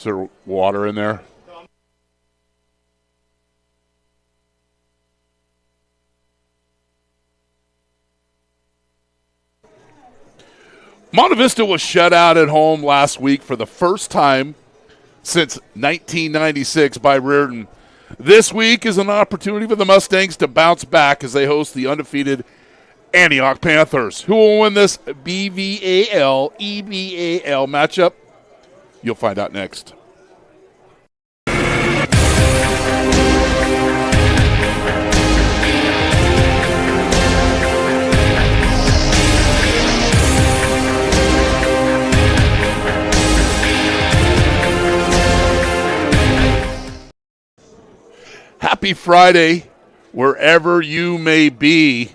Is there water in there? Monte Vista was shut out at home last week for the first time since 1996 by Reardon. This week is an opportunity for the Mustangs to bounce back as they host the undefeated Antioch Panthers. Who will win this BVAL-EBAL matchup? You'll find out next. Happy Friday, wherever you may be.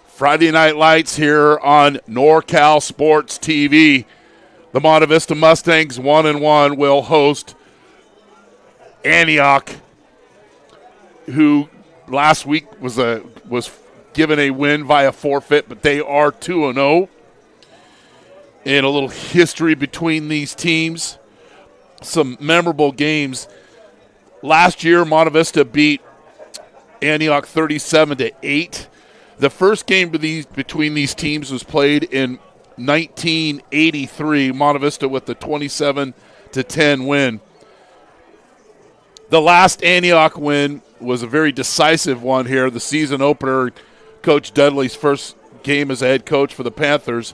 Friday Night Lights here on NorCal Sports TV. The Monte Vista Mustangs 1-1 will host Antioch, who last week was given a win via forfeit, but they are 2-0. And a little history between these teams. Some memorable games. Last year, Monte Vista beat Antioch 37-8. The first game between these teams was played in 1983. Monte Vista with the 27-10 win. The last Antioch win was a very decisive one here. The season opener, Coach Dudley's first game as a head coach for the Panthers.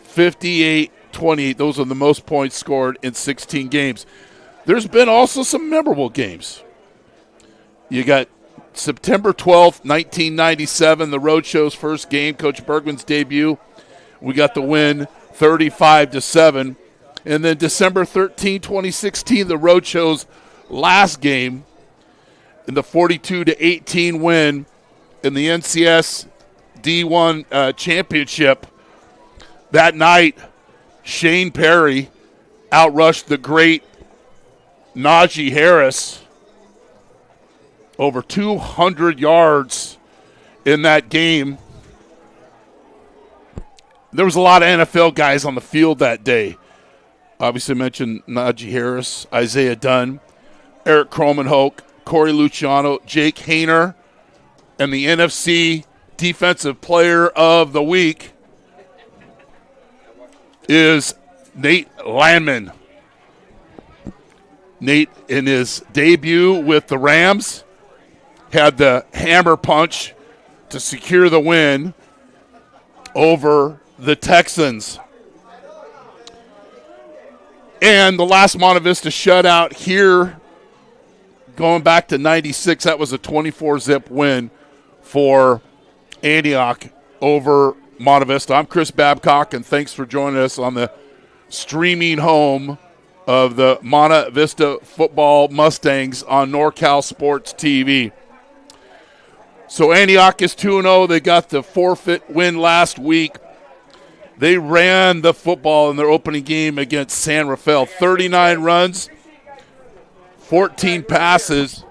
58-28. Those are the most points scored in 16 games. There's been also some memorable games. You got September 12th, 1997, the Roadshow's first game, Coach Bergman's debut. We got the win 35-7. And then December 13, 2016, the Roadshow's last game in the 42-18 win in the NCS D1 championship. That night, Shane Perry outrushed the great Najee Harris over 200 yards in that game. There was a lot of NFL guys on the field that day. Obviously mentioned Najee Harris, Isaiah Dunn, Eric Cromanhoke, Corey Luciano, Jake Hayner, and the NFC Defensive Player of the Week is Nate Landman. Nate, in his debut with the Rams, had the hammer punch to secure the win over the Texans. And the last Monte Vista shutout here, going back to 96, that was a 24-zip win for Antioch over Monte Vista. I'm Chris Babcock, and thanks for joining us on the streaming home of the Monte Vista football Mustangs on NorCal Sports TV. So Antioch is 2-0. They got the forfeit win last week. They ran the football in their opening game against San Rafael. 39 runs, 14 passes.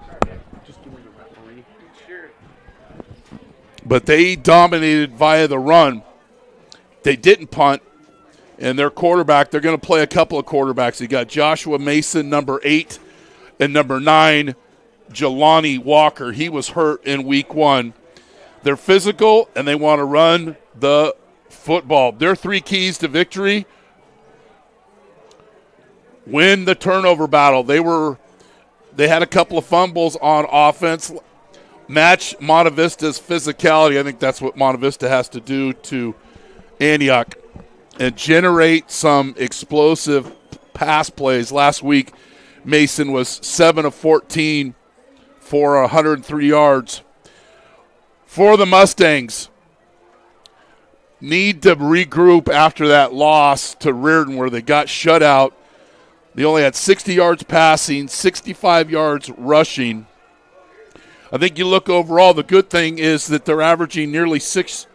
But they dominated via the run. They didn't punt. And their quarterback, they're going to play a couple of quarterbacks. You got Joshua Mason, number 8, and number 9, Jelani Walker. He was hurt in week 1. They're physical, and they want to run the football. Their 3 keys to victory: win the turnover battle. They had a couple of fumbles on offense. Match Monte Vista's physicality. I think that's what Monte Vista has to do to Antioch, and generate some explosive pass plays. Last week, Mason was 7 of 14 for 103 yards. For the Mustangs, need to regroup after that loss to Reardon where they got shut out. They only had 60 yards passing, 65 yards rushing. I think you look overall, the good thing is that they're averaging nearly 6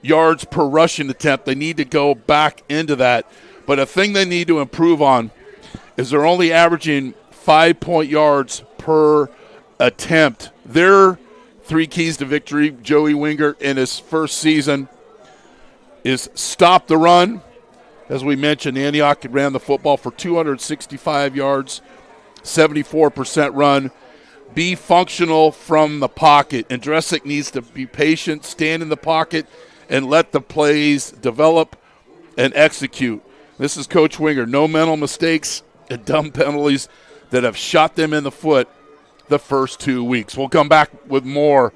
yards per rushing attempt. They need to go back into that. But a thing they need to improve on is they're only averaging 5 yards per attempt. Their 3 keys to victory, Joey Wingert in his first season, is stop the run. As we mentioned, Antioch ran the football for 265 yards, 74% run. Be functional from the pocket. And Dresick needs to be patient, stand in the pocket, and let the plays develop and execute. This is Coach Winger. No mental mistakes and dumb penalties that have shot them in the foot the first 2 weeks. We'll come back with more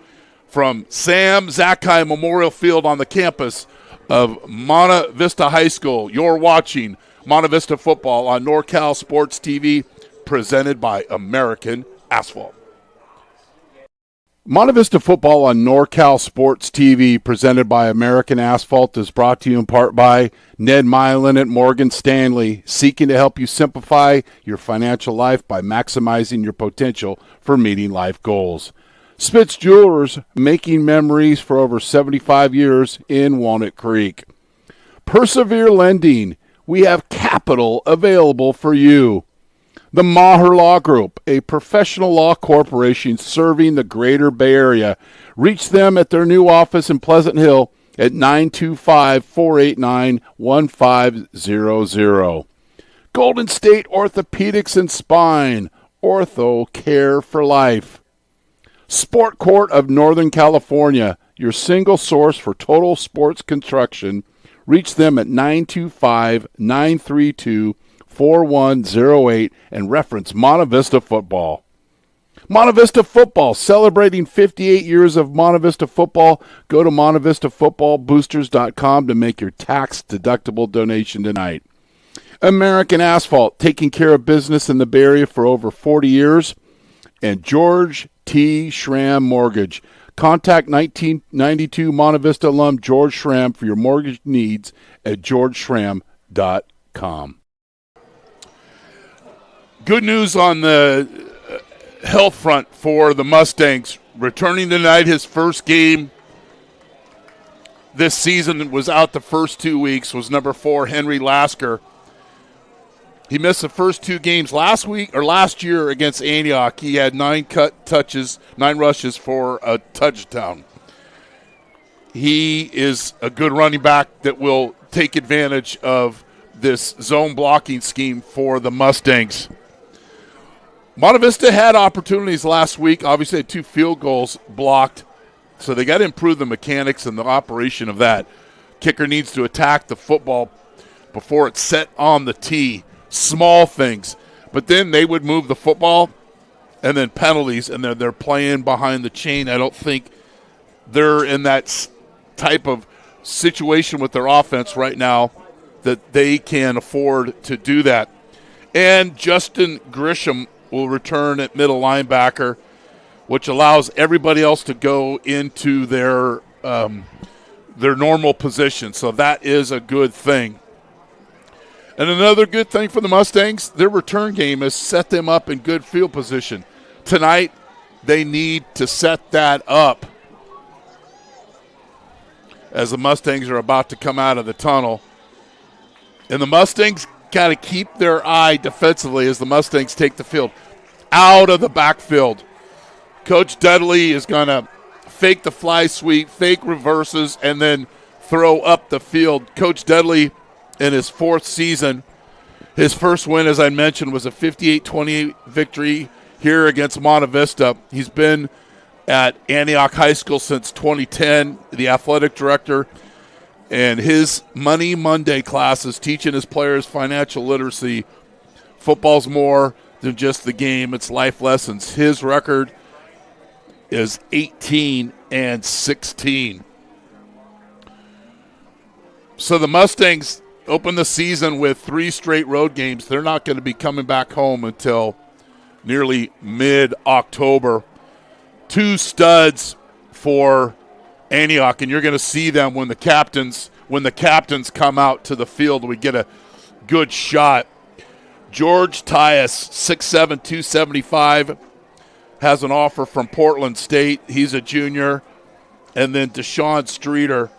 from Sam Zakai Memorial Field on the campus of Monte Vista High School. You're watching Monte Vista football on NorCal Sports TV, presented by American Asphalt. Monte Vista football on NorCal Sports TV, presented by American Asphalt, is brought to you in part by Ned Milin Morgan Stanley, seeking to help you simplify your financial life by maximizing your potential for meeting life goals. Spitz Jewelers, making memories for over 75 years in Walnut Creek. Persevere Lending, we have capital available for you. The Maher Law Group, a professional law corporation serving the greater Bay Area. Reach them at their new office in Pleasant Hill at 925-489-1500. Golden State Orthopedics and Spine, Ortho Care for Life. Sport Court of Northern California, your single source for total sports construction. Reach them at 925-932-4108 and reference Monte Vista Football. Monte Vista Football, celebrating 58 years of Monte Vista Football. Go to MonteVistaFootballBoosters.com to make your tax-deductible donation tonight. American Asphalt, taking care of business in the Bay Area for over 40 years. And George T. Schramm Mortgage. Contact 1992 Monte Vista alum George Schramm for your mortgage needs at georgeschramm.com. Good news on the health front for the Mustangs. Returning tonight, his first game this season, was out the first 2 weeks, was number 4, Henry Lasker. He missed the first 2 games last year against Antioch. He had 9 rushes for a touchdown. He is a good running back that will take advantage of this zone blocking scheme for the Mustangs. Monte Vista had opportunities last week. Obviously, had 2 field goals blocked, so they got to improve the mechanics and the operation of that. Kicker needs to attack the football before it's set on the tee. Small things. But then they would move the football and then penalties, and they're playing behind the chain. I don't think they're in that type of situation with their offense right now that they can afford to do that. And Justin Grisham will return at middle linebacker, which allows everybody else to go into their normal position. So that is a good thing. And another good thing for the Mustangs, their return game has set them up in good field position. Tonight, they need to set that up as the Mustangs are about to come out of the tunnel. And the Mustangs got to keep their eye defensively as the Mustangs take the field out of the backfield. Coach Dudley is going to fake the fly sweep, fake reverses, and then throw up the field. Coach Dudley, in his 4th season, his first win, as I mentioned, was a 58-28 victory here against Monte Vista. He's been at Antioch High School since 2010, the athletic director. And his Money Monday classes, teaching his players financial literacy. Football's more than just the game. It's life lessons. His record is 18-16. So the Mustangs open the season with 3 straight road games. They're not going to be coming back home until nearly mid-October. 2 studs for Antioch, and you're going to see them when the captains come out to the field. We get a good shot. George Tyus, 6'7", 275, has an offer from Portland State. He's a junior. And then Deshaun Streeter,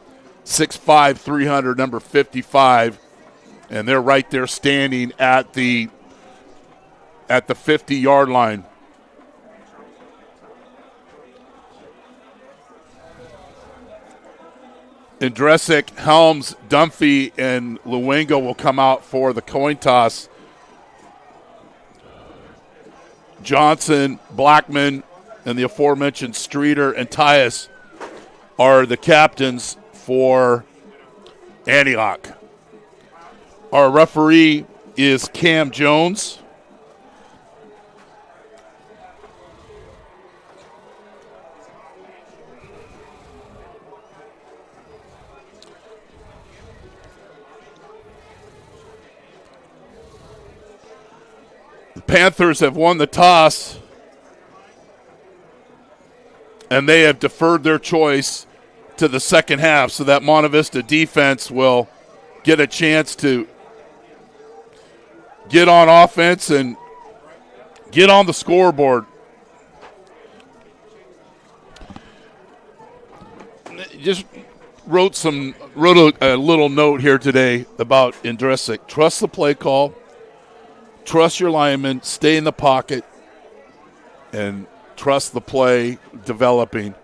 6'5", 300, number 55. And they're right there standing at the 50-yard line. Andresic, Helms, Dunphy, and Luengo will come out for the coin toss. Johnson, Blackman, and the aforementioned Streeter and Tyus are the captains for Antioch. Our referee is Cam Jones. The Panthers have won the toss, and they have deferred their choice to the second half so that Monte Vista defense will get a chance to get on offense and get on the scoreboard. Just wrote a little note here today about Andresic. Trust the play call. Trust your linemen, stay in the pocket, and trust the play developing.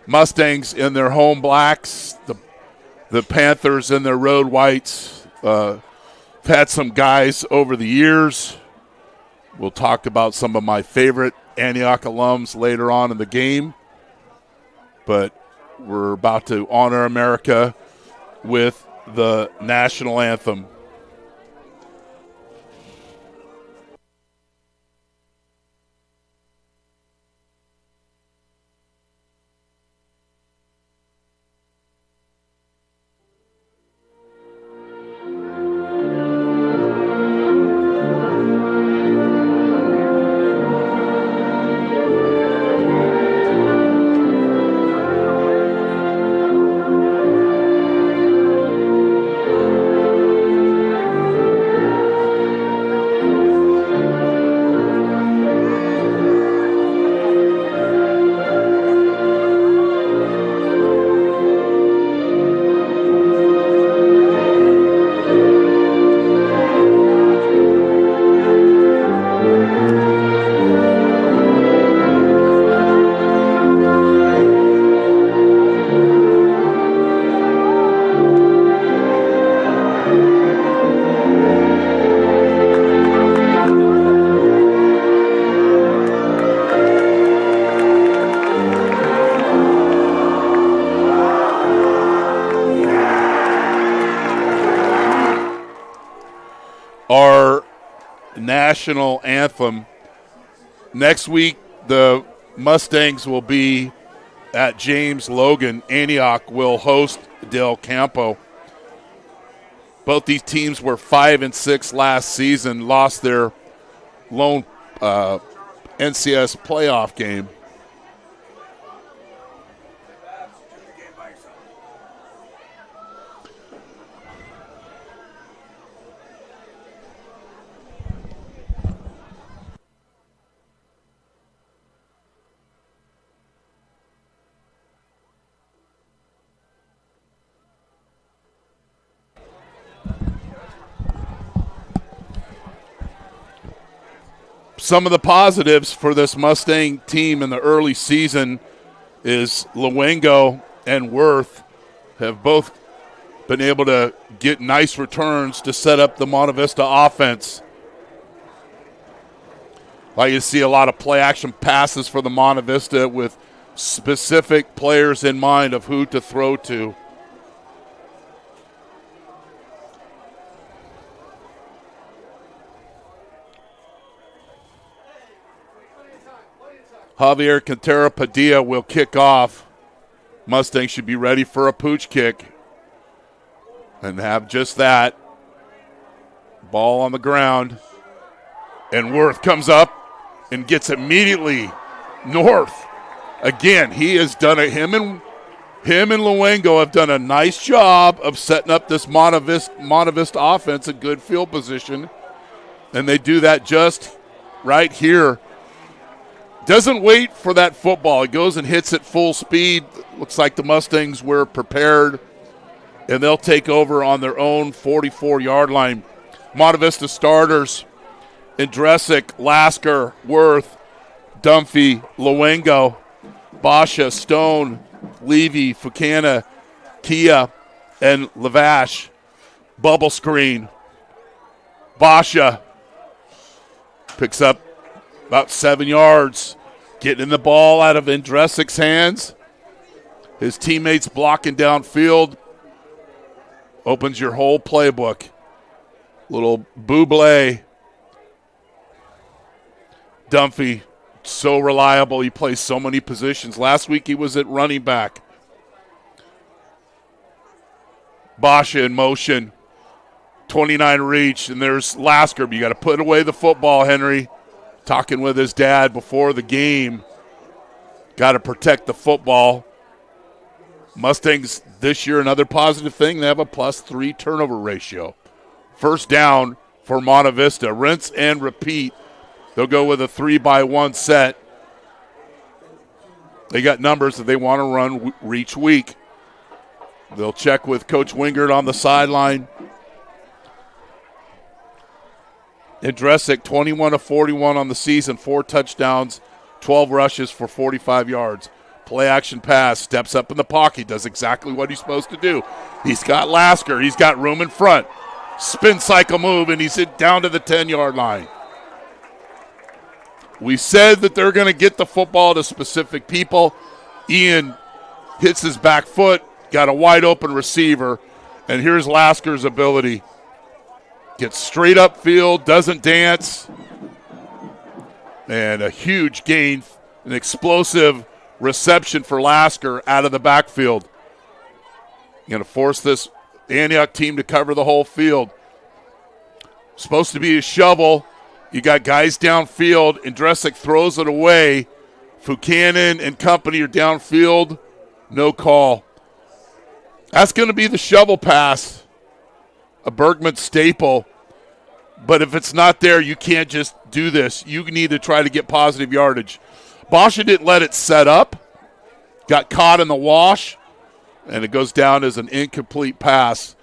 Mustangs in their home blacks, the Panthers in their road whites. Had some guys over the years We'll talk about some of my favorite Antioch alums later on in the game. But we're about to honor America with the national anthem. Our national anthem. Next week, the Mustangs will be at James Logan. Antioch will host Del Campo. Both these teams were 5-6 last season, lost their lone NCS playoff game. Some of the positives for this Mustang team in the early season is Luengo and Worth have both been able to get nice returns to set up the Monte Vista offense. Like you see a lot of play-action passes for the Monte Vista with specific players in mind of who to throw to. Javier Quintero Padilla will kick off. Mustangs should be ready for a pooch kick and have just that. Ball on the ground. And Worth comes up and gets immediately north. Again, he has done it. Him and Luengo have done a nice job of setting up this Monte Vista offense, a good field position. And they do that just right here. Doesn't wait for that football. It goes and hits it full speed. Looks like the Mustangs were prepared, and they'll take over on their own 44-yard line. Monte Vista starters, Indresic, Lasker, Worth, Dunphy, Luengo, Basha, Stone, Levy, Fucana, Kia, and Lavash. Bubble screen. Basha picks up about 7 yards, getting the ball out of Indresic's hands. His teammates blocking downfield. Opens your whole playbook. Little Buble. Dunphy, so reliable. He plays so many positions. Last week he was at running back. Basha in motion. 29 reach, and there's Lasker. You got to put away the football, Henry. Talking with his dad before the game. Got to protect the football. Mustangs this year, another positive thing, they have a +3 turnover ratio. First down for Monte Vista. Rinse and repeat. They'll go with a 3-by-1 set. They got numbers that they want to run each week. They'll check with Coach Wingert on the sideline. Indresic, 21 of 41 on the season, 4 touchdowns, 12 rushes for 45 yards. Play action pass, steps up in the pocket, does exactly what he's supposed to do. He's got Lasker, he's got room in front. Spin cycle move, and he's down to the 10-yard line. We said that they're going to get the football to specific people. Ian hits his back foot, got a wide open receiver, and here's Lasker's ability. Gets straight upfield, doesn't dance, and a huge gain, an explosive reception for Lasker out of the backfield. Going to force this Antioch team to cover the whole field. Supposed to be a shovel. You got guys downfield, and Dresick throws it away. Buchanan and company are downfield. No call. That's going to be the shovel pass, a Bergman staple. But if it's not there, you can't just do this. You need to try to get positive yardage. Basha didn't let it set up. Got caught in the wash, and it goes down as an incomplete pass.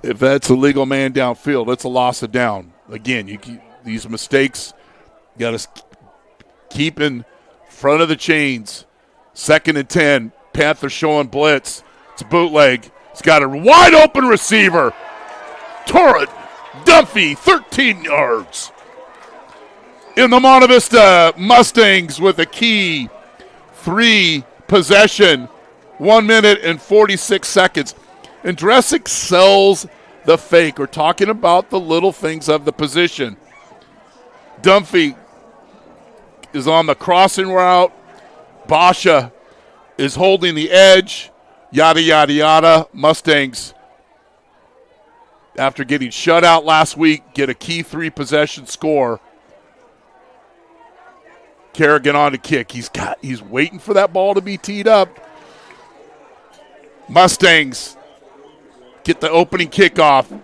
If that's a legal man downfield, it's a loss of down. Again, these mistakes, you got to keep in front of the chains. 2nd and 10. Panthers showing blitz. It's a bootleg. He's got a wide open receiver. Torrent Dunphy, 13 yards. In the Monte Vista Mustangs with a key 3 possession, 1 minute and 46 seconds. And Dresick sells the fake. We're talking about the little things of the position. Dunphy is on the crossing route. Basha is holding the edge. Yada, yada, yada. Mustangs, after getting shut out last week, get a key 3 possession score. Kerrigan on to kick. He's waiting for that ball to be teed up. Mustangs get the opening kickoff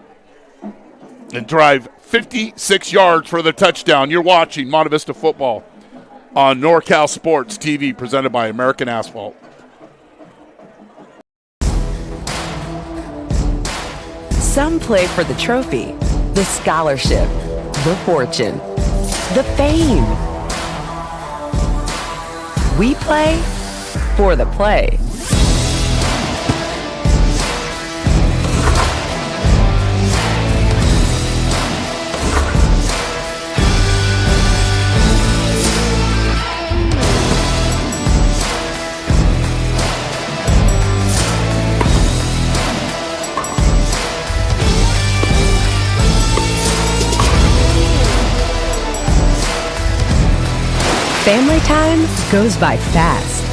and drive 56 yards for the touchdown. You're watching Monte Vista football on NorCal Sports TV, presented by American Asphalt. Some play for the trophy, the scholarship, the fortune, the fame. We play for the play. Family time goes by fast.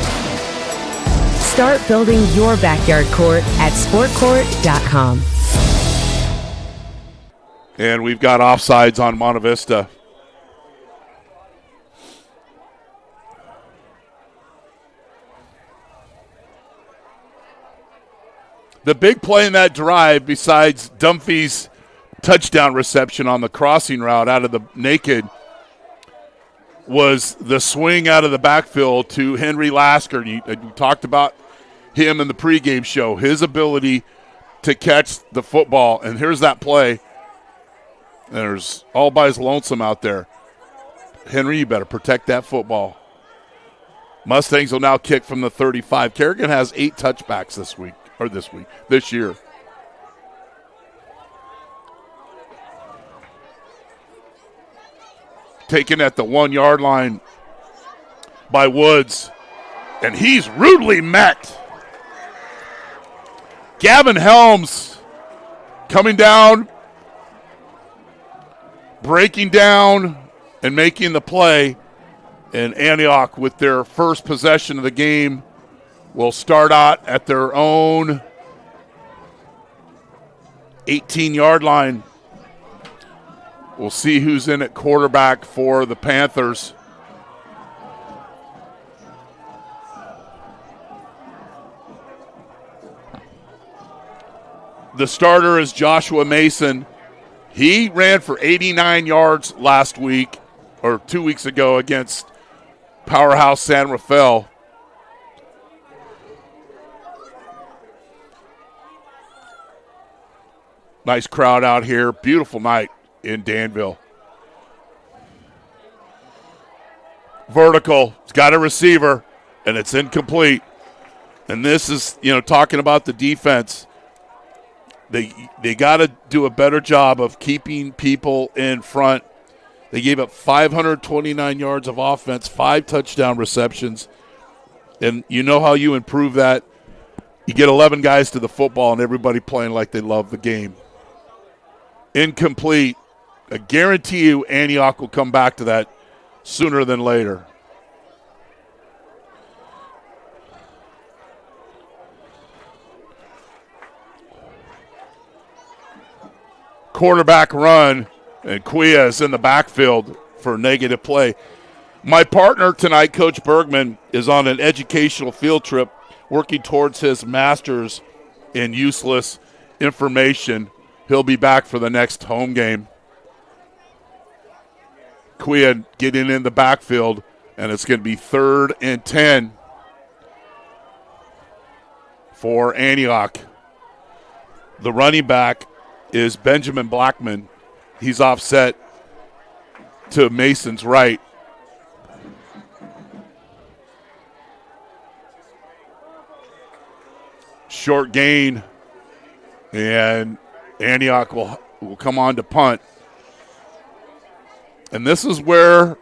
Start building your backyard court at sportcourt.com. And we've got offsides on Monte Vista. The big play in that drive, besides Dunphy's touchdown reception on the crossing route out of the naked, was the swing out of the backfield to Henry Lasker. You talked about him in the pregame show, his ability to catch the football. And here's that play. There's all by his lonesome out there. Henry, you better protect that football. Mustangs will now kick from the 35. Kerrigan has 8 touchbacks this year. Taken at the 1 yard line by Woods, and he's rudely met. Gavin Helms coming down, breaking down, and making the play. And Antioch, with their first possession of the game, will start out at their own 18-yard line. We'll see who's in at quarterback for the Panthers. The starter is Joshua Mason. He ran for 89 yards last week, or 2 weeks ago, against Powerhouse San Rafael. Nice crowd out here. Beautiful night in Danville. Vertical. It's got a receiver, and it's incomplete. And this is, talking about the defense. They got to do a better job of keeping people in front They gave up 529 yards of offense, 5 touchdown receptions. And you know how you improve that? You get 11 guys to the football and everybody playing like they love the game. Incomplete. I guarantee you Antioch will come back to that sooner than later. Quarterback run, and Quia is in the backfield for negative play. My partner tonight, Coach Bergman, is on an educational field trip working towards his master's in useless information. He'll be back for the next home game. Quia getting in the backfield, and it's going to be 3rd and 10 for Antioch. The running back is Benjamin Blackman. He's offset to Mason's right. Short gain, and Antioch will come on to punt. And this is where,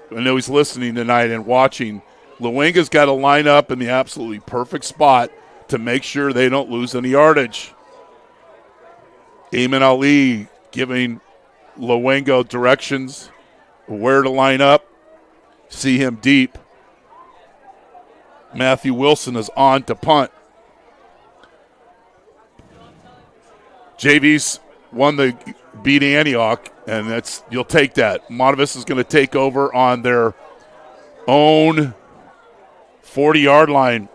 I know he's listening tonight and watching, Luenga's got to line up in the absolutely perfect spot to make sure they don't lose any yardage. Eamon Ali giving Luenga directions where to line up. See him deep. Matthew Wilson is on to punt. JV's won the beat Antioch, and that's, you'll take that. Monte Vista is going to take over on their own 40-yard line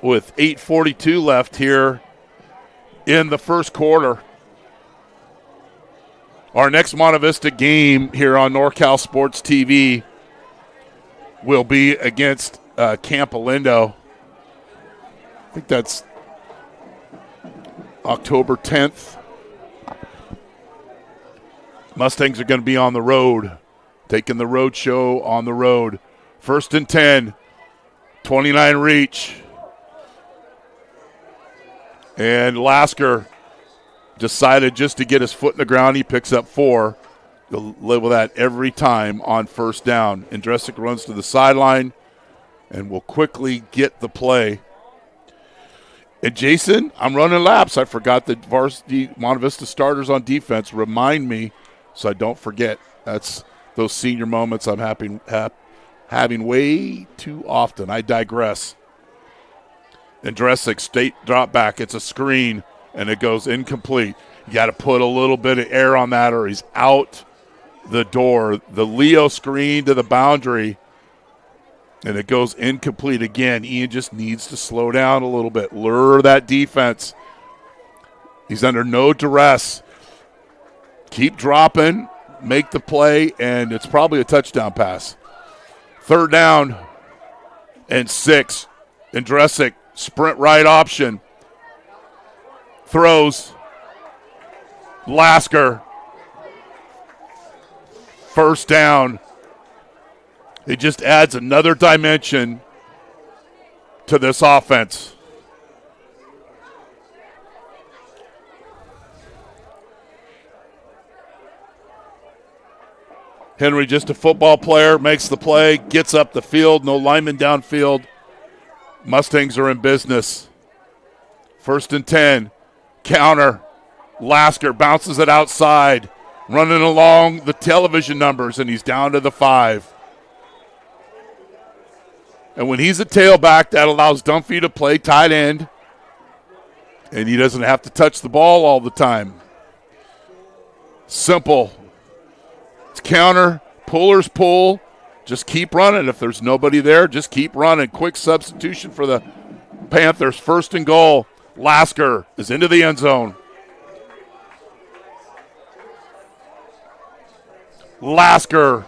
with 8:42 left here in the first quarter. Our next Monte Vista game here on NorCal Sports TV will be against Camp Alindo. I think that's October 10th. Mustangs are going to be on the road, taking the road show on the road. 1st and 10, 29 reach. And Lasker decided just to get his foot in the ground. He picks up 4. He'll live with that every time on 1st down. Andresic runs to the sideline and will quickly get the play. And Jason, I'm running laps. I forgot the varsity Monte Vista starters on defense. Remind me so I don't forget. That's those senior moments I'm having way too often. I digress. Andresic state drop back. It's a screen, and it goes incomplete. You got to put a little bit of air on that or he's out the door. The Leo screen to the boundary, and it goes incomplete again. Ian just needs to slow down a little bit, lure that defense. He's under no duress. Keep dropping, make the play, and it's probably a touchdown pass. 3rd down and 6. Andresic, sprint right option. Throws. Lasker. 1st down. It just adds another dimension to this offense. Henry, just a football player, makes the play, gets up the field, no lineman downfield. Mustangs are in business. 1st and 10. Counter. Lasker bounces it outside, running along the television numbers, and he's down to the 5. And when he's a tailback, that allows Dunphy to play tight end, and he doesn't have to touch the ball all the time. Simple. It's counter, pullers pull. Just keep running. If there's nobody there, just keep running. Quick substitution for the Panthers. 1st and goal. Lasker is into the end zone. Lasker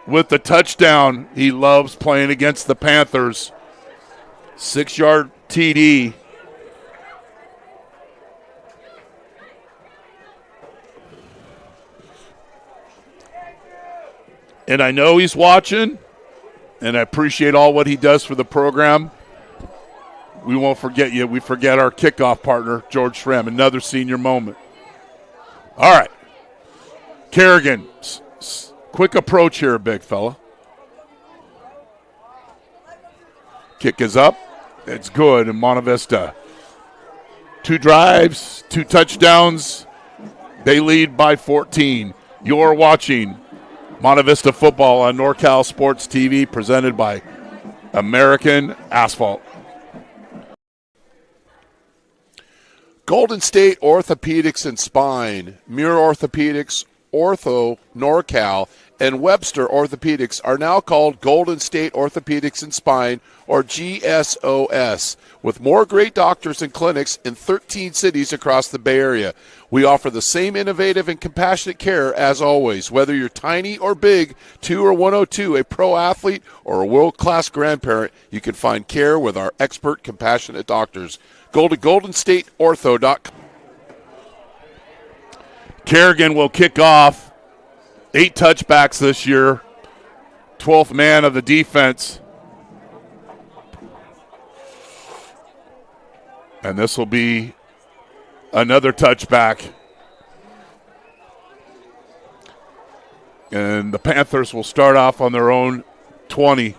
with the touchdown. He loves playing against the Panthers. 6-yard TD. And I know he's watching, and I appreciate all what he does for the program. We won't forget you. We forget our kickoff partner, George Schramm, another senior moment. All right. Kerrigan, quick approach here, big fella. Kick is up. It's good in Monte Vista. 2 drives, 2 touchdowns. They lead by 14. You're watching Monte Vista football on NorCal Sports TV, presented by American Asphalt. Golden State Orthopedics and Spine, Muir Orthopedics, Ortho, NorCal, and Webster Orthopedics are now called Golden State Orthopedics and Spine, or GSOS, with more great doctors and clinics in 13 cities across the Bay Area. We offer the same innovative and compassionate care as always. Whether you're tiny or big, 2 or 102, a pro athlete, or a world-class grandparent, you can find care with our expert, compassionate doctors. Go to goldenstateortho.com. Kerrigan will kick off. 8 touchbacks this year. 12th man of the defense. And this will be another touchback. And the Panthers will start off on their own 20.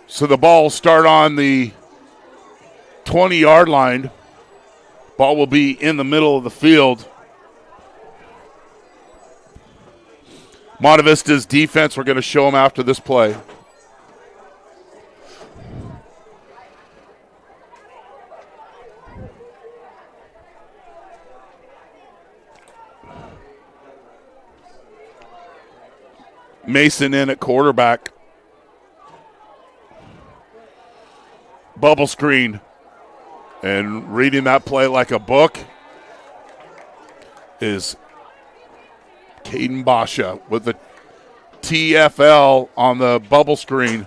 So the ball will start on the 20-yard line. Ball will be in the middle of the field. Monte Vista's defense, we're going to show them after this play. Mason in at quarterback. Bubble screen. And reading that play like a book is Caden Basha with the TFL on the bubble screen.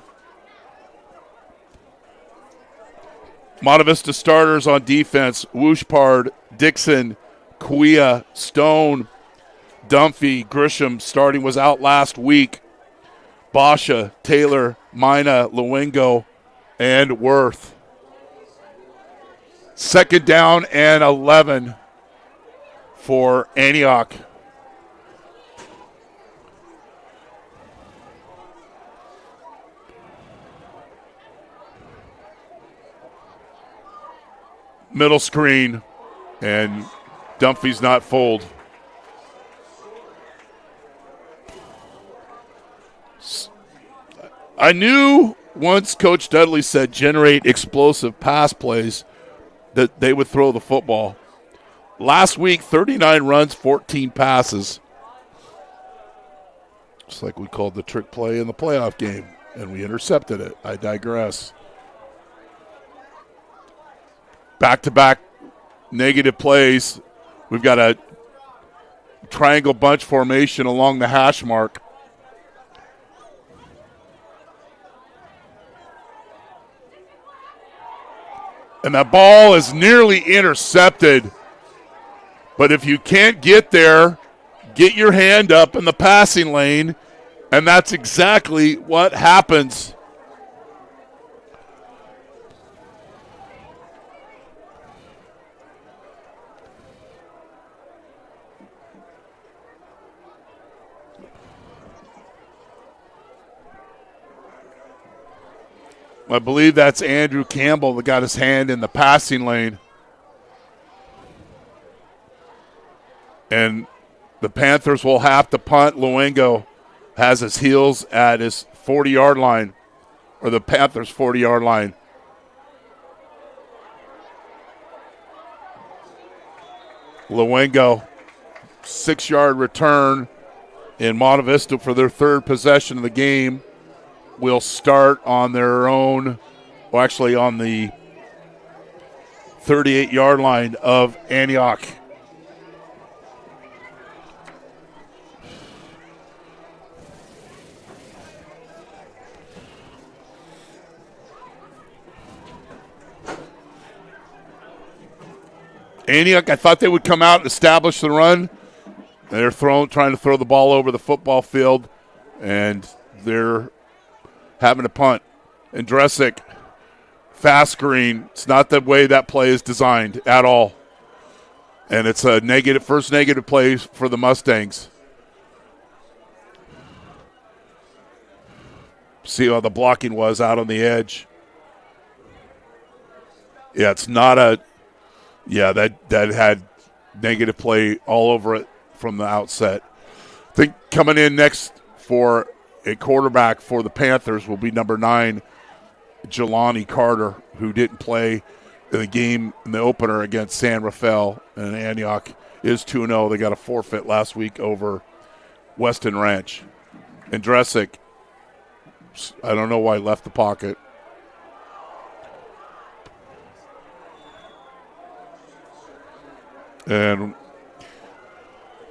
Monte Vista starters on defense: Wooshpard, Dixon, Quia, Stone, Dunphy, Grisham. Starting was out last week. Basha, Taylor, Mina, Luengo, and Worth. 2nd down and 11 for Antioch. Middle screen, and Dunphy's not fooled. I knew once Coach Dudley said generate explosive pass plays that they would throw the football. Last week, 39 runs, 14 passes. Just like we called the trick play in the playoff game, and we intercepted it. I digress. Back-to-back negative plays. We've got a triangle bunch formation along the hash mark. And that ball is nearly intercepted. But if you can't get there, get your hand up in the passing lane, and that's exactly what happens. I believe that's Andrew Campbell that got his hand in the passing lane. And the Panthers will have to punt. Luengo has his heels at his 40-yard line, or the Panthers' 40-yard line. Luengo, 6-yard return in Monte Vista for their 3rd possession of the game. Will start on their own, well, actually on the 38-yard line of Antioch. Antioch, I thought they would come out and establish the run. They're trying to throw the ball over the football field, and they're having to punt. And Dresick, fast screen. It's not the way that play is designed at all. And it's a first negative play for the Mustangs. See how the blocking was out on the edge. Yeah, it's not that had negative play all over it from the outset. I think coming in next for a quarterback for the Panthers will be number 9, Jelani Carter, who didn't play in the game in the opener against San Rafael, and Antioch is 2-0. They got a forfeit last week over Weston Ranch. And Dresick, I don't know why he left the pocket. And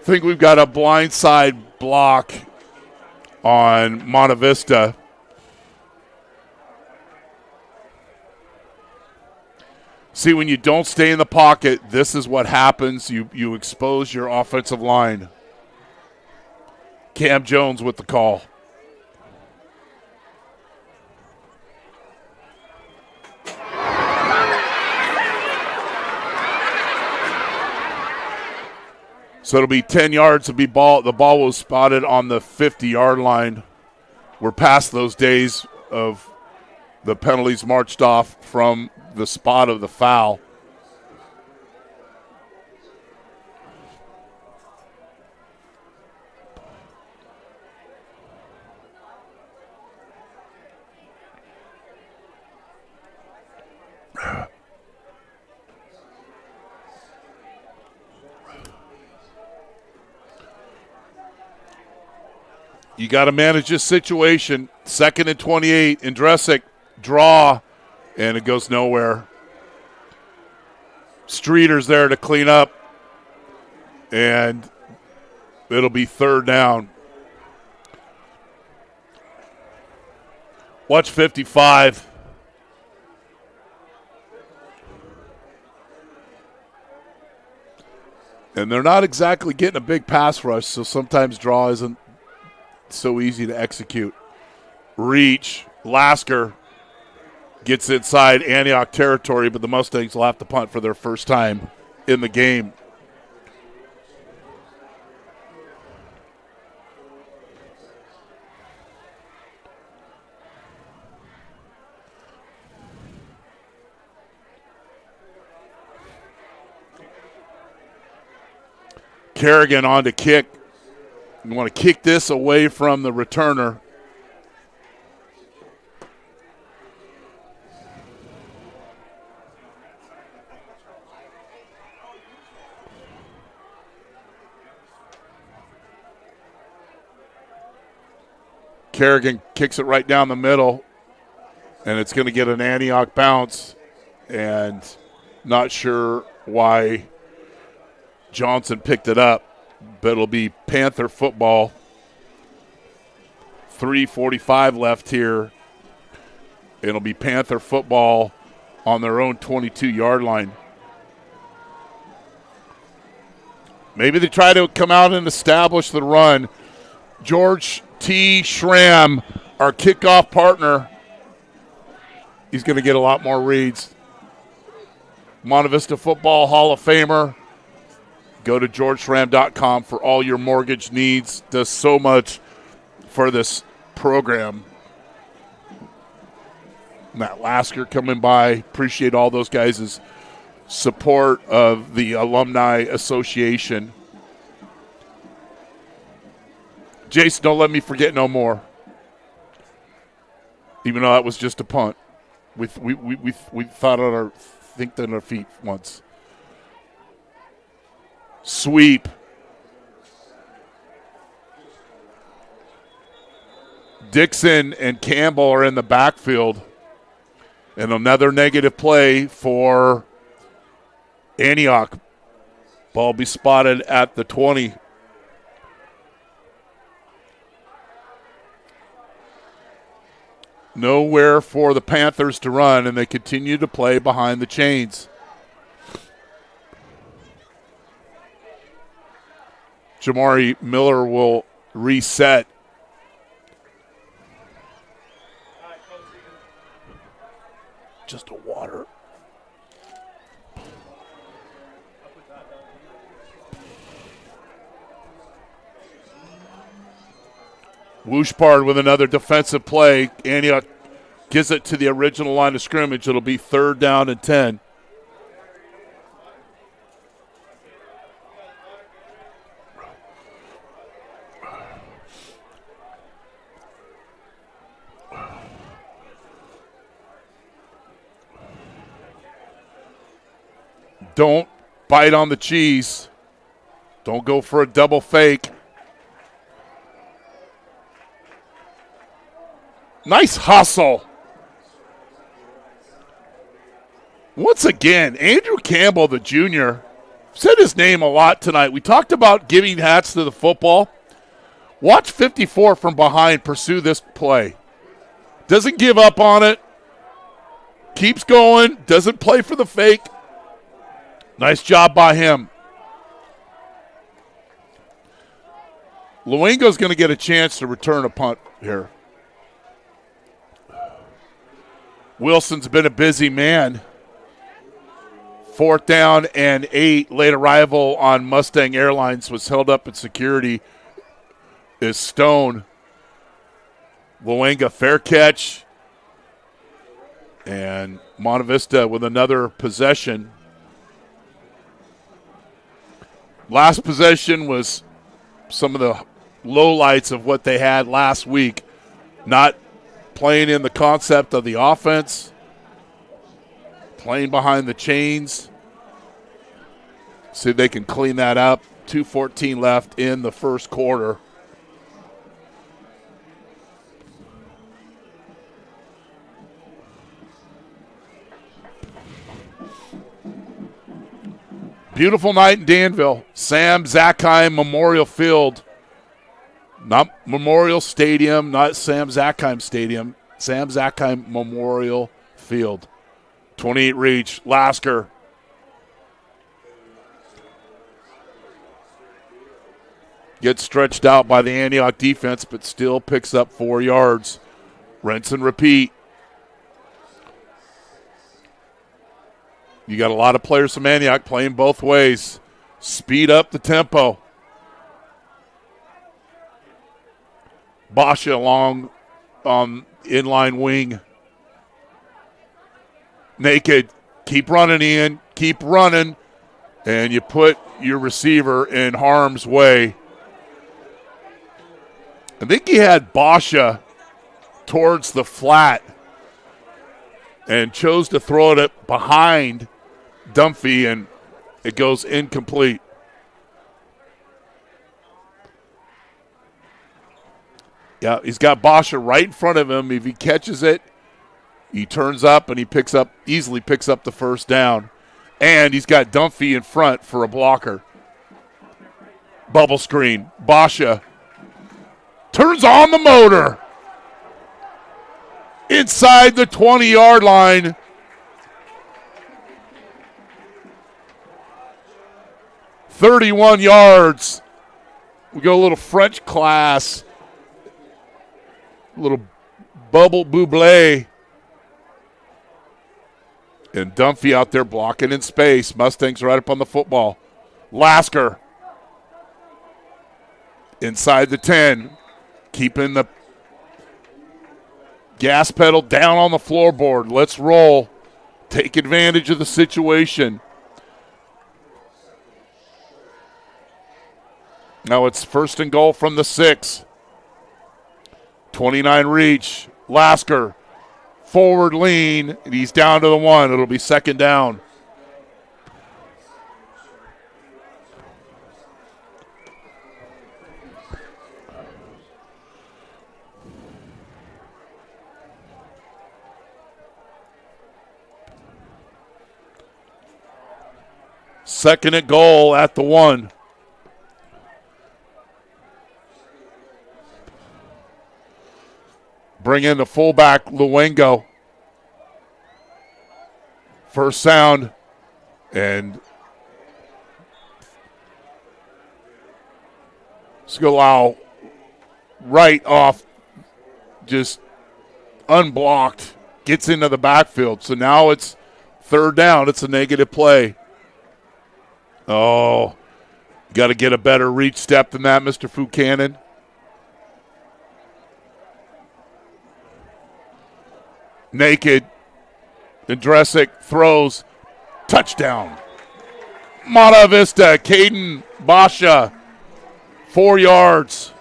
I think we've got a blindside block on Monte Vista. See, when you don't stay in the pocket, this is what happens. You expose your offensive line. Cam Jones with the call. So it'll be 10 yards to be ball. The ball was spotted on the 50-yard line. We're past those days of the penalties marched off from the spot of the foul. You got to manage this situation. 2nd and 28, and Dresick draw, and it goes nowhere. Streeter's there to clean up, and it'll be 3rd down. Watch 55. And they're not exactly getting a big pass rush, so sometimes draw isn't so easy to execute. Reach. Lasker gets inside Antioch territory, but the Mustangs will have to punt for their first time in the game. Kerrigan on to kick. You want to kick this away from the returner. Kerrigan kicks it right down the middle, and it's going to get an Antioch bounce, and not sure why Johnson picked it up, but it'll be Panther football. 3:45 left here. It'll be Panther football on their own 22-yard line. Maybe they try to come out and establish the run. George T. Schramm, our kickoff partner, he's going to get a lot more reads. Monte Vista Football Hall of Famer. Go to georgeschramm.com for all your mortgage needs. Does so much for this program. Matt Lasker coming by. Appreciate all those guys' support of the Alumni Association. Jason, don't let me forget no more. Even though that was just a punt. We thought on our feet once. Sweep. Dixon and Campbell are in the backfield. And another negative play for Antioch. Ball be spotted at the 20. Nowhere for the Panthers to run, and they continue to play behind the chains. Jamari Miller will reset. Just a water. Wooshpard with another defensive play. Antioch gives it to the original line of scrimmage. It'll be 3rd down and 10. Don't bite on the cheese. Don't go for a double fake. Nice hustle. Once again, Andrew Campbell, the junior, said his name a lot tonight. We talked about giving hats to the football. Watch 54 from behind pursue this play. Doesn't give up on it. Keeps going. Doesn't play for the fake. Nice job by him. Luengo's going to get a chance to return a punt here. Wilson's been a busy man. 4th down and 8. Late arrival on Mustang Airlines was held up in security. Is Stone. Luenga fair catch. And Monte Vista with another possession. Last possession was some of the lowlights of what they had last week. Not playing in the concept of the offense. Playing behind the chains. See if they can clean that up. 2:14 left in the first quarter. Beautiful night in Danville. Sam Zackheim Memorial Field. Not Memorial Stadium, not Sam Zackheim Stadium. Sam Zackheim Memorial Field. 28 reach. Lasker. Gets stretched out by the Antioch defense, but still picks up 4 yards. Rinse and repeat. You got a lot of players from Antioch playing both ways. Speed up the tempo. Basha along inline wing. Naked. Keep running, Ian. Keep running. And you put your receiver in harm's way. I think he had Basha towards the flat and chose to throw it behind Dunphy, and it goes incomplete. Yeah, he's got Basha right in front of him. If he catches it, he turns up and easily picks up the first down. And he's got Dunphy in front for a blocker. Bubble screen. Basha turns on the motor. Inside the 20-yard line. "31 yards. We go a little French class. A little bubble buble. And Dunphy out there blocking in space. Mustangs right up on the football. Lasker. Inside the 10. Keeping the gas pedal down on the floorboard. Let's roll. Take advantage of the situation. Now it's 1st and goal from the 6. 29 reach. Lasker. Forward lean. And he's down to the 1. It'll be 2nd down. Second and goal at the 1. Bring in the fullback, Luengo. First sound. And Scalau right off, just unblocked, gets into the backfield. So now it's third down. It's a negative play. Oh, got to get a better reach step than that, Mr. Fucanen. Naked. Andresic throws. Touchdown. Monte Vista. Caden Basha. 4 yards.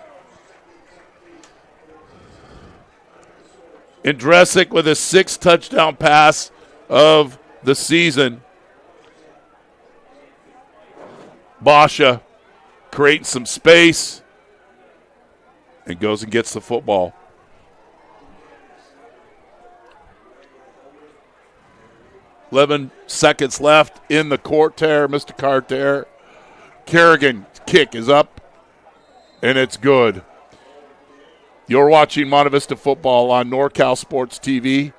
Andresic with his 6th touchdown pass of the season. Basha creating some space and goes and gets the football. Eleven seconds left in the court tear, Mr. Carter. Kerrigan's kick is up, and it's good. You're watching Monte Vista football on NorCal Sports TV,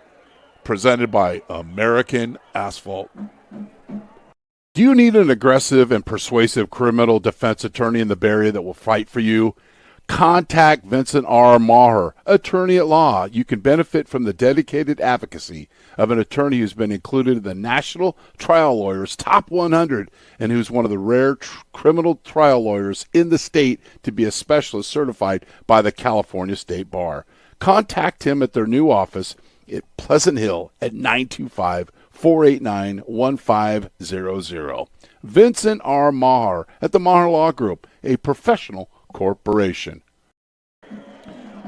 presented by American Asphalt. Do you need an aggressive and persuasive criminal defense attorney in the Bay Area that will fight for you? Contact Vincent R. Maher, attorney at law. You can benefit from the dedicated advocacy of an attorney who's been included in the National Trial Lawyers Top 100 and who's one of the rare criminal trial lawyers in the state to be a specialist certified by the California State Bar. Contact him at their new office at Pleasant Hill at 925-489-1500. Vincent R. Maher at the Maher Law Group, a professional corporation.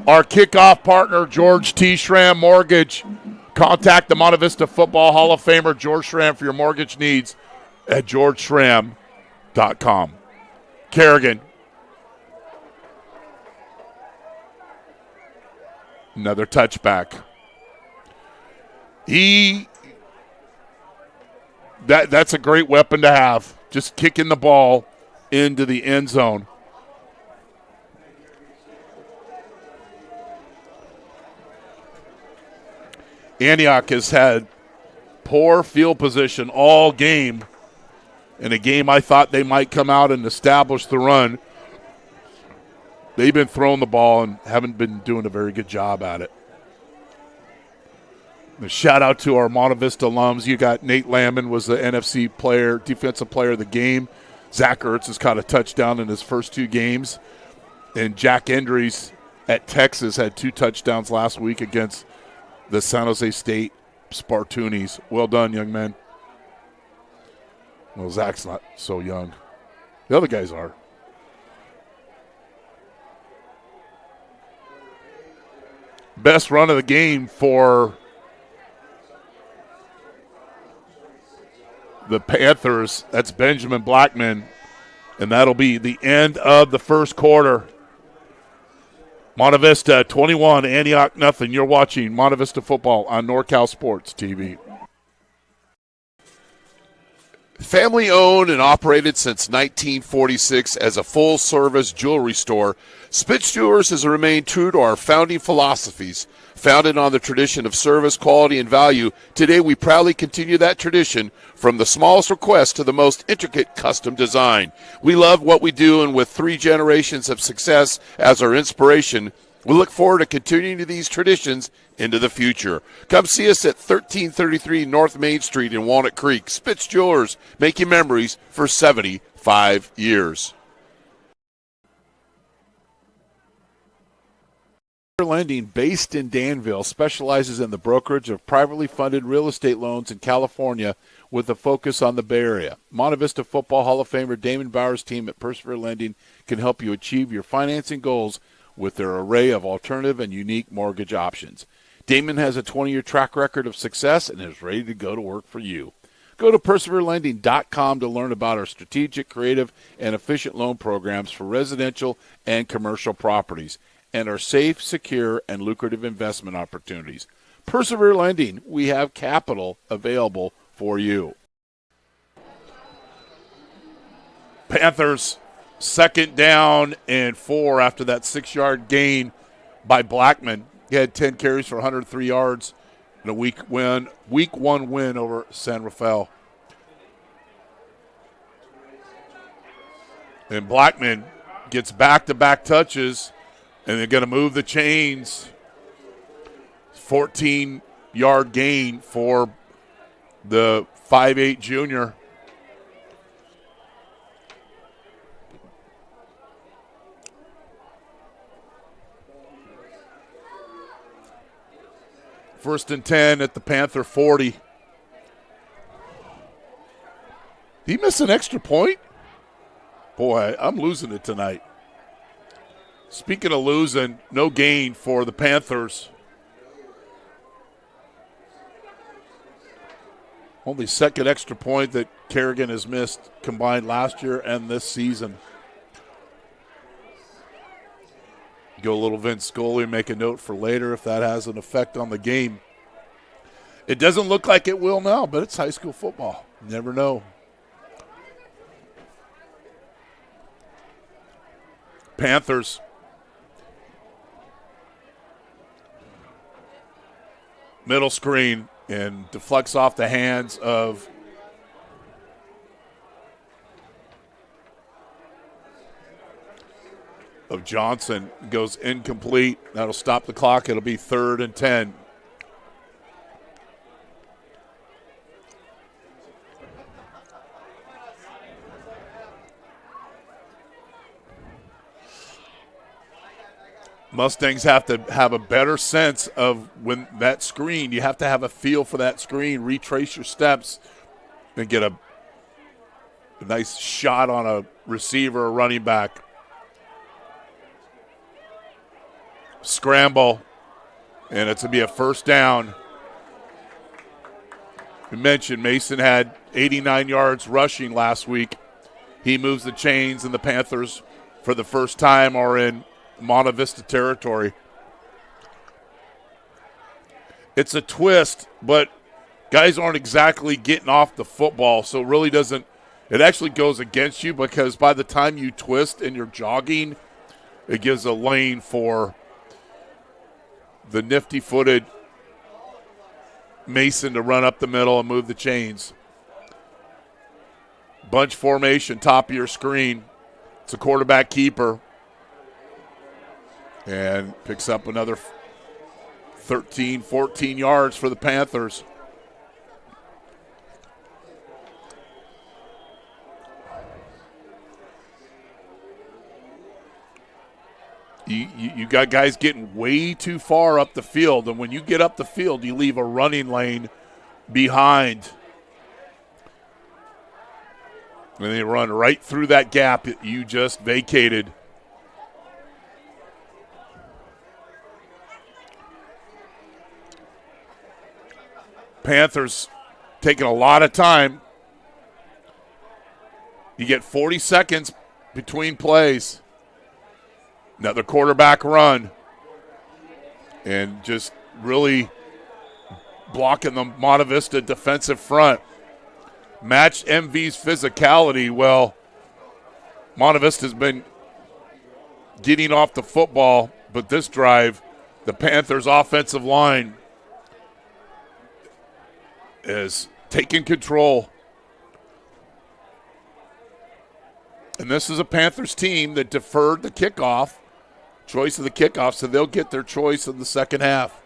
Our kickoff partner, George T. Schramm Mortgage. Contact the Monte Vista Football Hall of Famer, George Schramm, for your mortgage needs at georgeschramm.com. Kerrigan. Another touchback. That's a great weapon to have. Just kicking the ball into the end zone. Antioch has had poor field position all game. In a game I thought they might come out and establish the run. They've been throwing the ball and haven't been doing a very good job at it. A shout out to our Monte Vista alums. You got Nate Lamon was the NFC player, defensive player of the game. Zach Ertz has caught a touchdown in his first 2 games. And Jack Endries at Texas had 2 touchdowns last week against the San Jose State Spartoonies. Well done, young man. Well, Zach's not so young. The other guys are. Best run of the game for the Panthers. That's Benjamin Blackman. And that'll be the end of the first quarter. Monte Vista 21, Antioch nothing. You're watching Monte Vista football on NorCal Sports TV. Family owned and operated since 1946 as a full-service jewelry store, Spitz Jewelers has remained true to our founding philosophies. Founded on the tradition of service, quality, and value, today we proudly continue that tradition from the smallest request to the most intricate custom design. We love what we do, and with 3 generations of success as our inspiration, we look forward to continuing these traditions into the future. Come see us at 1333 North Main Street in Walnut Creek. Spitz Jewelers, making memories for 75 years. Lending, based in Danville, specializes in the brokerage of privately funded real estate loans in California with a focus on the Bay Area. Monte Vista Football Hall of Famer Damon Bauer's team at Persevere Lending can help you achieve your financing goals with their array of alternative and unique mortgage options. Damon has a 20-year track record of success and is ready to go to work for you. Go to perseverelending.com to learn about our strategic, creative, and efficient loan programs for residential and commercial properties and our safe, secure, and lucrative investment opportunities. Persevere Lending, we have capital available for you. Panthers, 2nd down and 4 after that 6-yard gain by Blackman. He had 10 carries for 103 yards in a week 1 win over San Rafael. And Blackman gets back-to-back touches, and they're going to move the chains. 14-yard gain for the 5'8 junior. First and 10 at the Panther 40. Did he miss an extra point? Boy, I'm losing it tonight. Speaking of losing, no gain for the Panthers. Only second extra point that Kerrigan has missed combined last year and this season. Go a little Vince Scully, make a note for later if that has an effect on the game. It doesn't look like it will now, but it's high school football. You never know. Panthers. Middle screen and deflects off the hands of Johnson. Goes incomplete. That'll stop the clock. It'll be 3rd and 10. Mustangs have to have a better sense of when that screen, you have to have a feel for that screen, retrace your steps, and get a nice shot on a receiver or running back. Scramble, and it's going to be a first down. We mentioned Mason had 89 yards rushing last week. He moves the chains, and the Panthers, for the first time, are in Monte Vista territory. It's a twist, but guys aren't exactly getting off the football, so it really doesn't – it actually goes against you because by the time you twist and you're jogging, it gives a lane for the nifty-footed Mason to run up the middle and move the chains. Bunch formation, top of your screen. It's a quarterback keeper. And picks up another 13, 14 yards for the Panthers. You got guys getting way too far up the field, and when you get up the field, you leave a running lane behind. And they run right through that gap that you just vacated. Panthers taking a lot of time. You get 40 seconds between plays. Another quarterback run. And just really blocking the Monte Vista defensive front. Matched MV's physicality. Well, Monte Vista's been getting off the football, but this drive, the Panthers' offensive line is taking control. And this is a Panthers team that deferred the kickoff, choice of the kickoff, so they'll get their choice in the second half.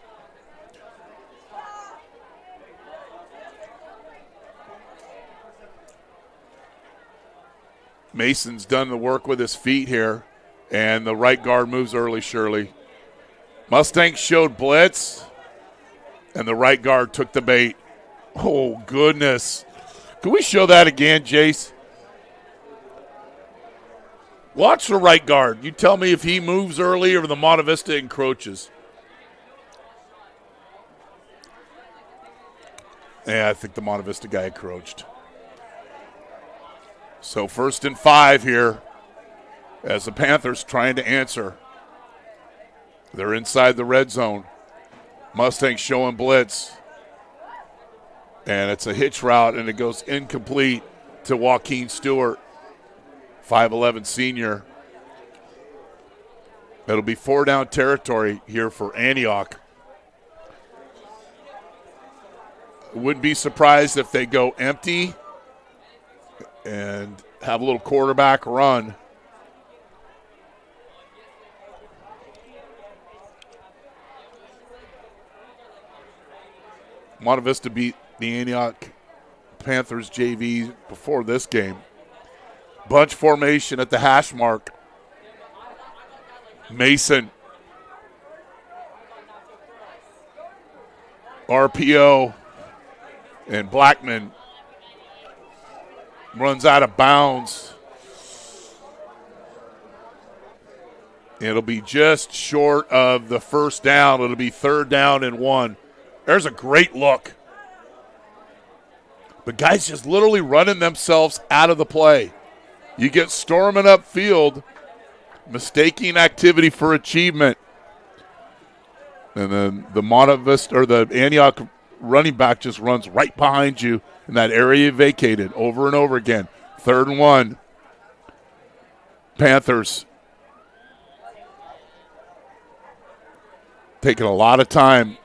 Mason's done the work with his feet here, and the right guard moves early, Shirley. Mustangs showed blitz, and the right guard took the bait. Oh, goodness. Can we show that again, Jace? Watch the right guard. You tell me if he moves early or the Monte Vista encroaches. Yeah, I think the Monte Vista guy encroached. So 1st and 5 here as the Panthers trying to answer. They're inside the red zone. Mustangs showing blitz. And it's a hitch route, and it goes incomplete to Joaquin Stewart, 5'11 senior. It'll be 4-down territory here for Antioch. Wouldn't be surprised if they go empty and have a little quarterback run. Monte Vista beat the Antioch Panthers JV before this game. Bunch formation at the hash mark. Mason. RPO. And Blackman runs out of bounds. It'll be just short of the first down. It'll be 3rd down and 1. There's a great look. The guys just literally running themselves out of the play. You get storming upfield, mistaking activity for achievement. And then the Monte Vista or the Antioch running back just runs right behind you in that area vacated over and over again. 3rd and 1. Panthers taking a lot of time.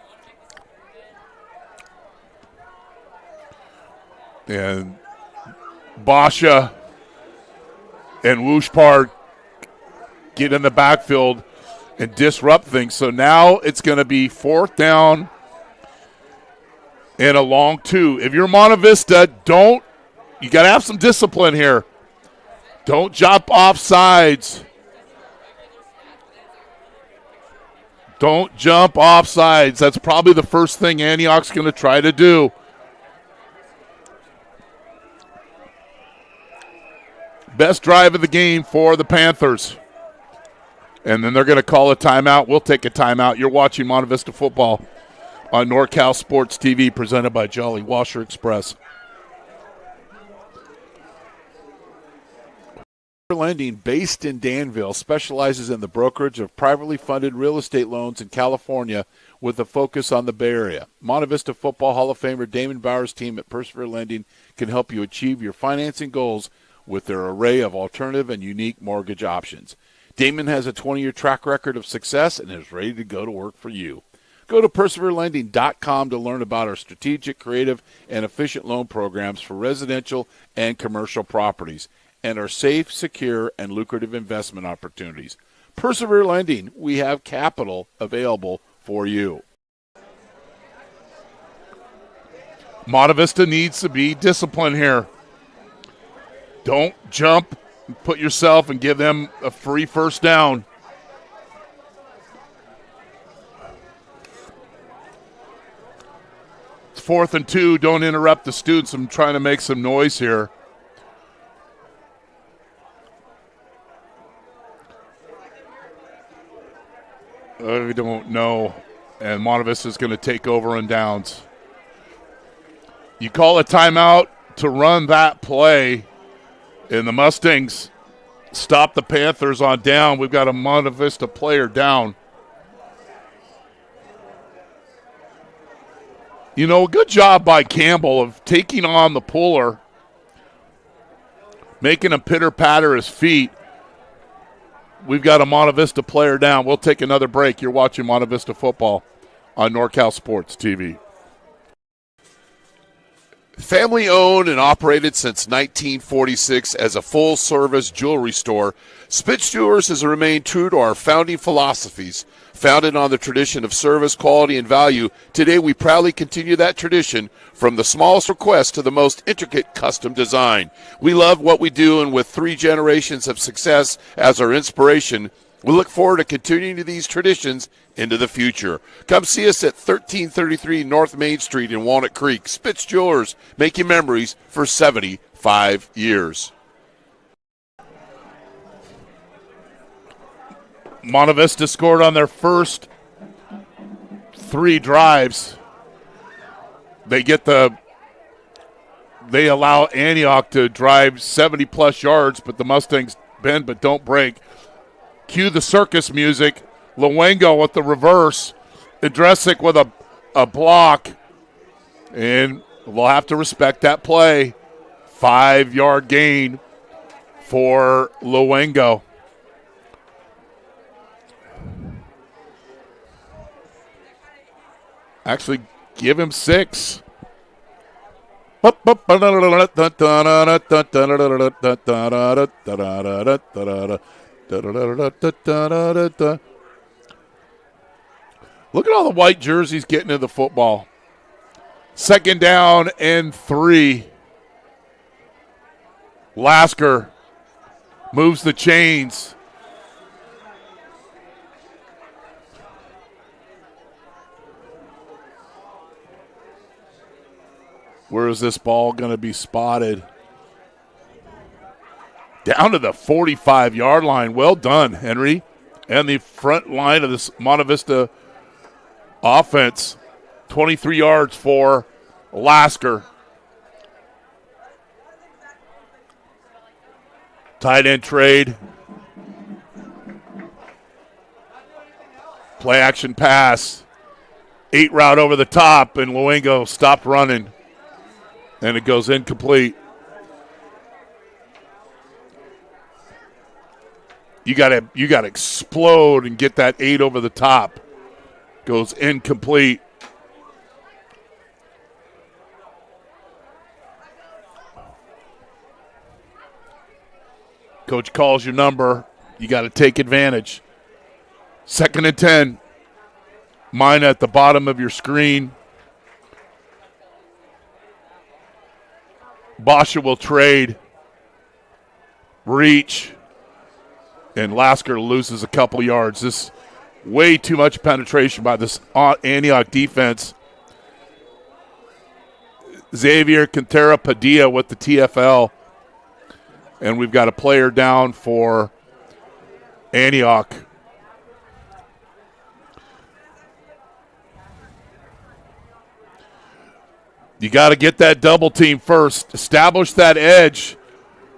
And Basha and Wooshpard get in the backfield and disrupt things. So now it's going to be 4th down and a long 2. If you're Monte Vista, you got to have some discipline here. Don't jump off sides. Don't jump off sides. That's probably the first thing Antioch's going to try to do. Best drive of the game for the Panthers. And then they're going to call a timeout. We'll take a timeout. You're watching Monte Vista football on NorCal Sports TV, presented by Jolly Washer Express. Lending, based in Danville, specializes in the brokerage of privately funded real estate loans in California with a focus on the Bay Area. Monte Vista Football Hall of Famer Damon Bauer's team at Persevere Lending can help you achieve your financing goals with their array of alternative and unique mortgage options. Damon has a 20-year track record of success and is ready to go to work for you. Go to perseverelending.com to learn about our strategic, creative, and efficient loan programs for residential and commercial properties and our safe, secure, and lucrative investment opportunities. Persevere Lending, we have capital available for you. Monte Vista needs to be disciplined here. Don't jump, put yourself, and give them a free first down. It's 4th and 2. Don't interrupt the students. I'm trying to make some noise here. I don't know. And Monte Vista is going to take over on downs. You call a timeout to run that play. And the Mustangs stop the Panthers on down. We've got a Monte Vista player down. You know, a good job by Campbell of taking on the puller, making him pitter-patter his feet. We've got a Monte Vista player down. We'll take another break. You're watching Monte Vista football on NorCal Sports TV. Family owned and operated since 1946 as a full-service jewelry store, Spitz Jewelers has remained true to our founding philosophies. Founded on the tradition of service, quality, and value, today we proudly continue that tradition from the smallest request to the most intricate custom design. We love what we do, and with 3 generations of success as our inspiration, we look forward to continuing these traditions into the future. Come see us at 1333 North Main Street in Walnut Creek. Spitz Jewelers, making memories for 75 years. Monte Vista scored on their first 3 drives. They allow Antioch to drive 70-plus yards, but the Mustangs bend but don't break. Cue the circus music. Luengo with the reverse. Idresic with a block. And we'll have to respect that play. 5-yard gain for Luengo. Actually, give him 6. Look at all the white jerseys getting into the football. Second down and 3. Lasker moves the chains. Where is this ball going to be spotted? Down to the 45-yard line. Well done, Henry. And the front line of this Monte Vista offense. 23 yards for Lasker. Tight end trade. Play action pass. 8 route over the top, and Luengo stopped running. And it goes incomplete. You gotta explode and get that 8 over the top. Goes incomplete. Coach calls your number. You got to take advantage. 2nd and 10. Mine at the bottom of your screen. Basha will trade. Reach. And Lasker loses a couple yards. This way too much penetration by this Antioch defense. Xavier Quintera Padilla with the TFL. And we've got a player down for Antioch. You got to get that double team first. Establish that edge.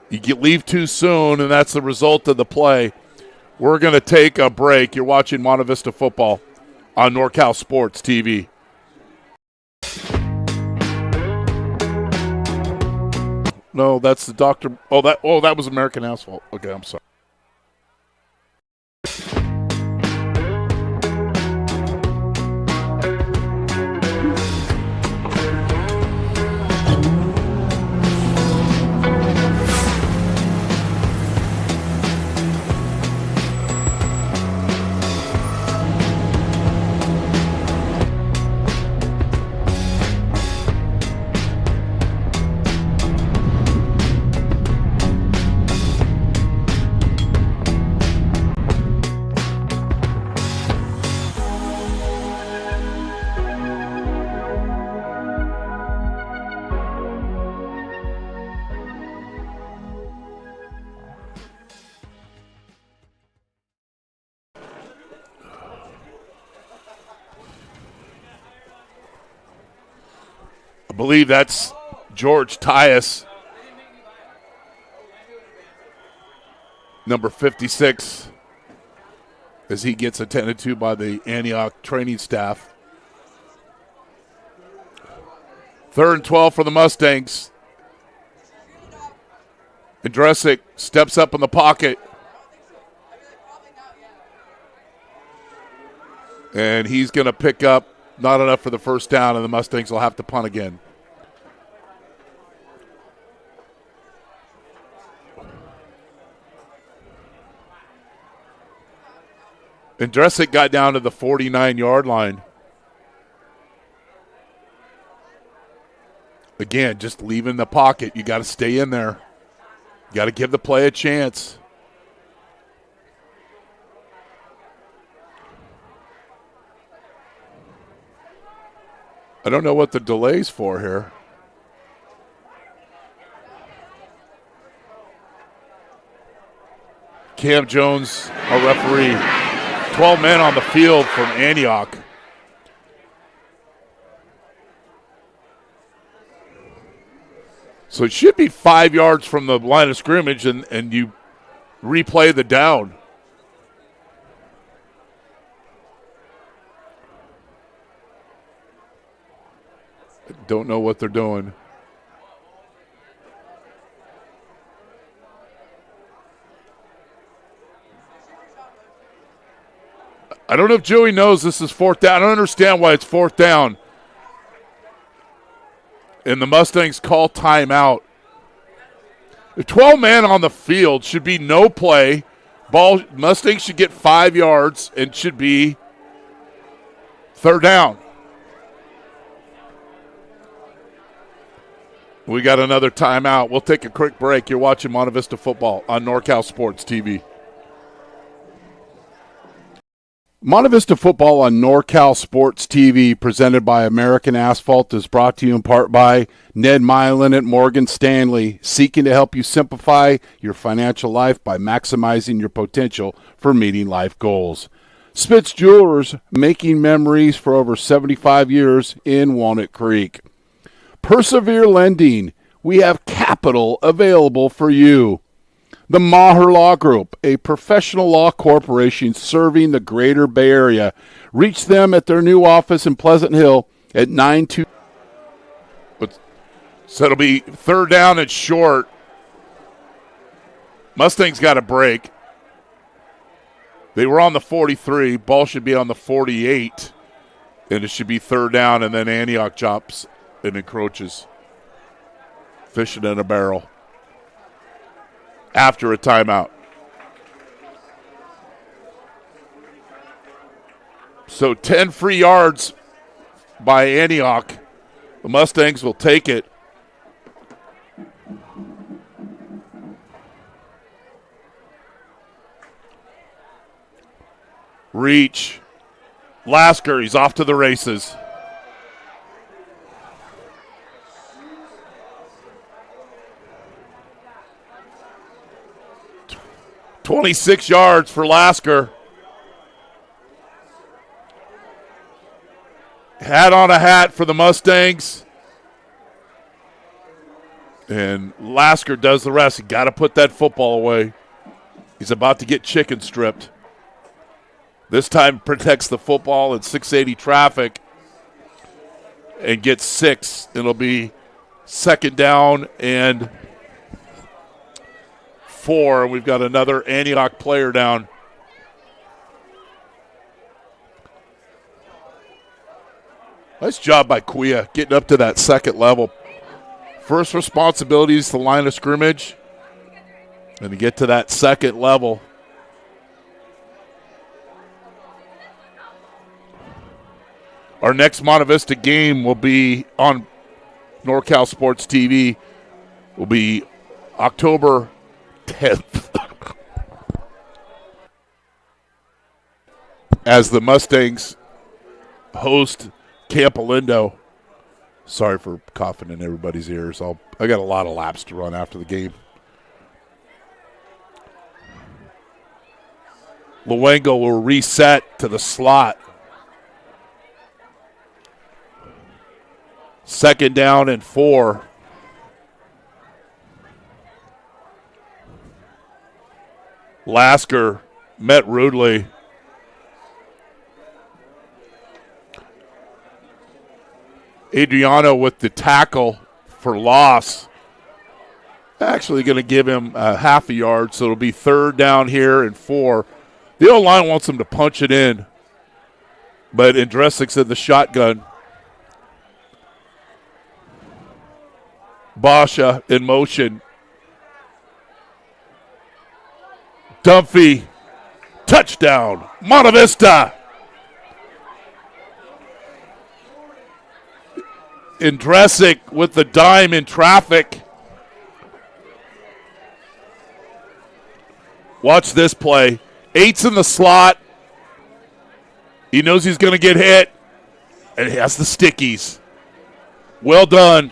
You leave too soon, and that's the result of the play. We're going to take a break. You're watching Monte Vista football on NorCal Sports TV. No, that's the doctor. Oh, that was American Asphalt. Okay, I'm sorry. I believe that's George Tyus, number 56, as he gets attended to by the Antioch training staff. 3rd and 12 for the Mustangs. Andresic steps up in the pocket. And he's going to pick up not enough for the first down, and the Mustangs will have to punt again. Andresic got down to the 49-yard line. Again, just leaving the pocket. You got to stay in there. You got to give the play a chance. I don't know what the delay's for here. Cam Jones, our referee. 12 men on the field from Antioch. So it should be 5 yards from the line of scrimmage, and you replay the down. I don't know what they're doing. I don't know if Joey knows this is 4th down. I don't understand why it's 4th down. And the Mustangs call timeout. The 12 man on the field should be no play. Mustangs should get 5 yards and should be 3rd down. We got another timeout. We'll take a quick break. You're watching Monte Vista football on NorCal Sports TV. Monte Vista football on NorCal Sports TV, presented by American Asphalt, is brought to you in part by Ned Milin Morgan Stanley, seeking to help you simplify your financial life by maximizing your potential for meeting life goals. Spitz Jewelers, making memories for over 75 years in Walnut Creek. Persevere Lending, we have capital available for you. The Maher Law Group, a professional law corporation serving the greater Bay Area. Reach them at their new office in Pleasant Hill at 92. So it'll be third down and short. Mustangs got a break. They were on the 43. Ball should be on the 48. And it should be third down, and then Antioch chops and encroaches. Fishing in a barrel. After a timeout. So 10 free yards by Antioch. The Mustangs will take it. Reach. Lasker, he's off to the races. .26 yards for Lasker. Hat on a hat for the Mustangs. And Lasker does the rest. You got to put that football away. He's about to get chicken stripped. This time protects the football in 680 traffic and gets 6. It'll be second down and 4. We've got another Antioch player down. Nice job by Kuya getting up to that second level. First responsibility is the line of scrimmage and to get to that second level. Our next Monte Vista game will be on NorCal Sports TV. Will be October 10th. As the Mustangs host Camp Alindo. Sorry for coughing in everybody's ears. I got a lot of laps to run after the game. Luengo will reset to the slot. Second down and 4. Lasker met rudely. Adriano with the tackle for loss. Actually going to give him half a yard, so it'll be third down here and 4. The O-line wants him to punch it in, but Andresik's in the shotgun. Basha in motion. Dunphy, touchdown, Monte Vista. Andresik with the dime in traffic. Watch this play. 8's in the slot. He knows he's going to get hit, and he has the stickies. Well done.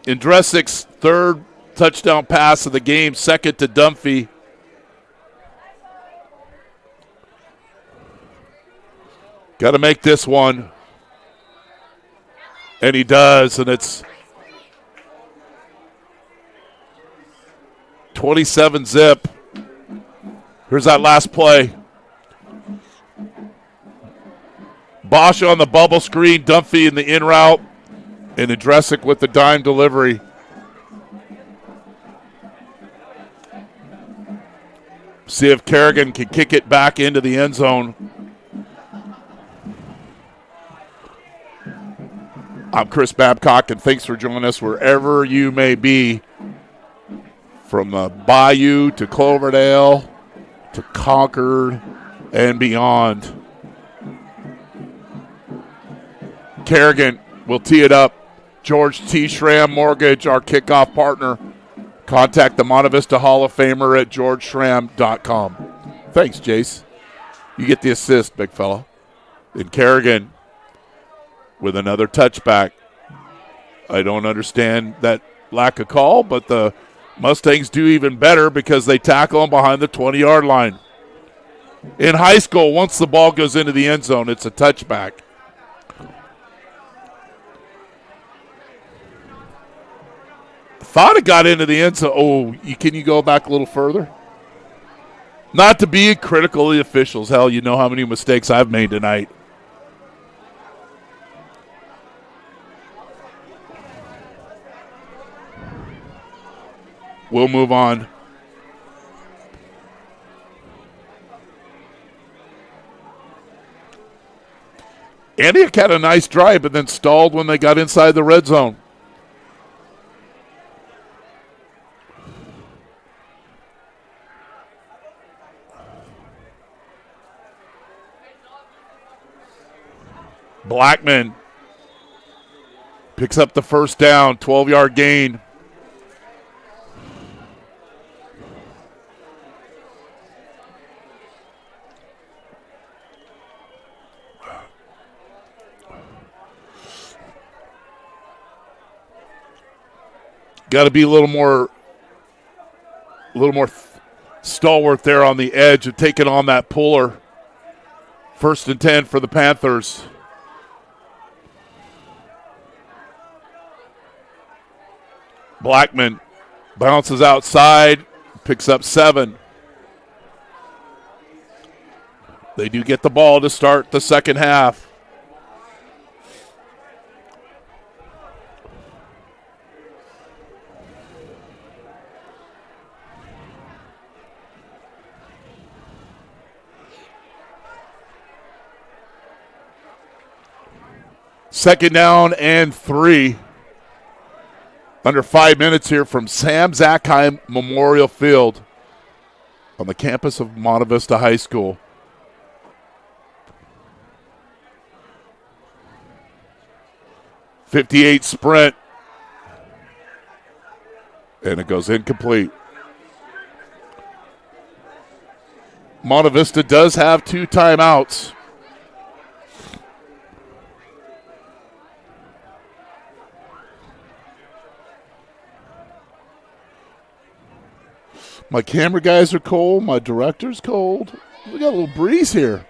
Andresik's third touchdown pass of the game, second to Dunphy. Got to make this one. And he does, and it's 27-zip. Here's that last play. Bosch on the bubble screen, Dunphy in the in route, and Andresik with the dime delivery. See if Kerrigan can kick it back into the end zone. I'm Chris Babcock, and thanks for joining us wherever you may be, from the Bayou to Cloverdale to Concord and beyond. Kerrigan will tee it up. George T. Schramm Mortgage, our kickoff partner. Contact the Monte Vista Hall of Famer at georgeschramm.com. Thanks, Jace. You get the assist, big fella. And Kerrigan with another touchback. I don't understand that lack of call, but the Mustangs do even better because they tackle them behind the 20-yard line. In high school, once the ball goes into the end zone, it's a touchback. Thought it got into the end zone. Oh, can you go back a little further? Not to be critical of the officials. Hell, you know how many mistakes I've made tonight. We'll move on. Antioch had a nice drive, but then stalled when they got inside the red zone. Blackman picks up the first down, 12-yard gain. Got to be a little more stalwart there on the edge of taking on that puller. 1st and 10 for the Panthers. Blackman bounces outside, picks up 7. They do get the ball to start the second half. Second down and 3. Under 5 minutes here from Sam Zackheim Memorial Field on the campus of Monte Vista High School. .58 sprint. And it goes incomplete. Monte Vista does have 2 timeouts. My camera guys are cold. My director's cold. We got a little breeze here.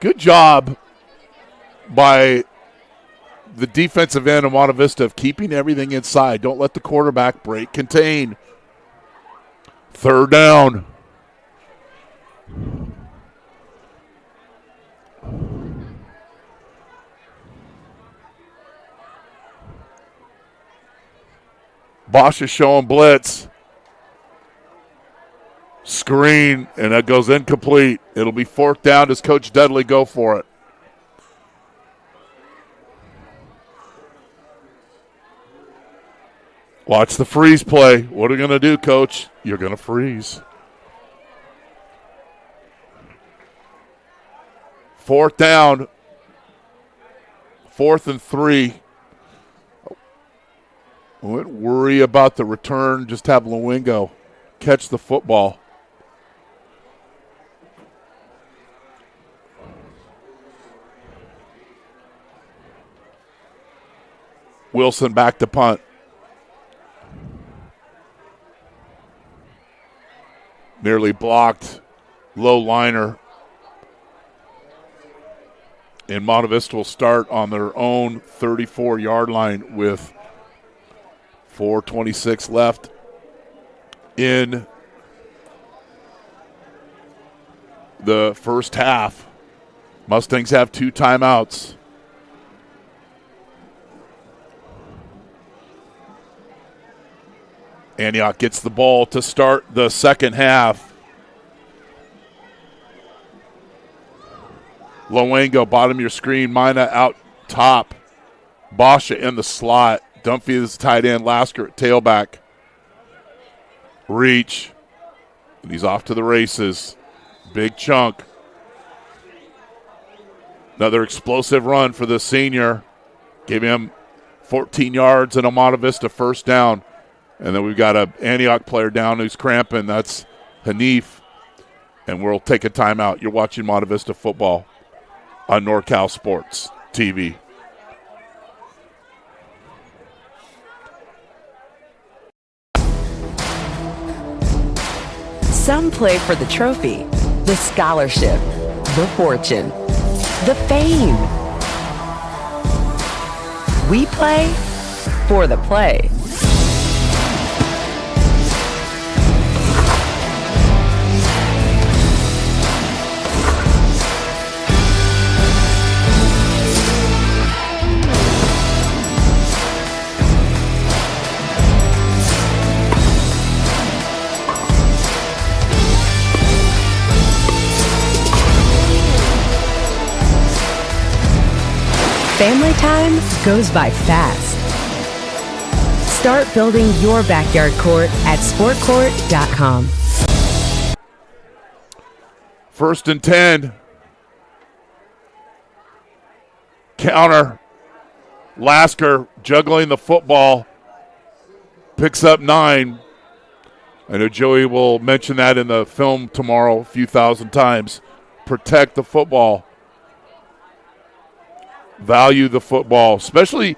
Good job by the defensive end of Monte Vista of keeping everything inside. Don't let the quarterback break. Contain. 3rd down. Bosch is showing blitz. Screen, and that goes incomplete. It'll be 4th down. Does Coach Dudley go for it? Watch the freeze play. What are you going to do, Coach? You're going to freeze. 4th down. 4th and 3. Wouldn't worry about the return. Just have Lewingo catch the football. Wilson back to punt. Nearly blocked. Low liner. And Monte Vista will start on their own 34-yard line with 4:26 left in the first half. Mustangs have 2 timeouts. Antioch gets the ball to start the second half. Lowengo, bottom of your screen. Mina out top. Basha in the slot. Dunphy is tight end. Lasker at tailback. Reach. And he's off to the races. Big chunk. Another explosive run for the senior. Gave him 14 yards and a Monte Vista first down. And then we've got an Antioch player down who's cramping. That's Hanif. And we'll take a timeout. You're watching Monte Vista football on NorCal Sports TV. Some play for the trophy, the scholarship, the fortune, the fame. We play for the play. Family time goes by fast. Start building your backyard court at sportcourt.com. 1st and 10. Counter. Lasker juggling the football. Picks up 9. I know Joey will mention that in the film tomorrow a few thousand times. Protect the football. Value the football, especially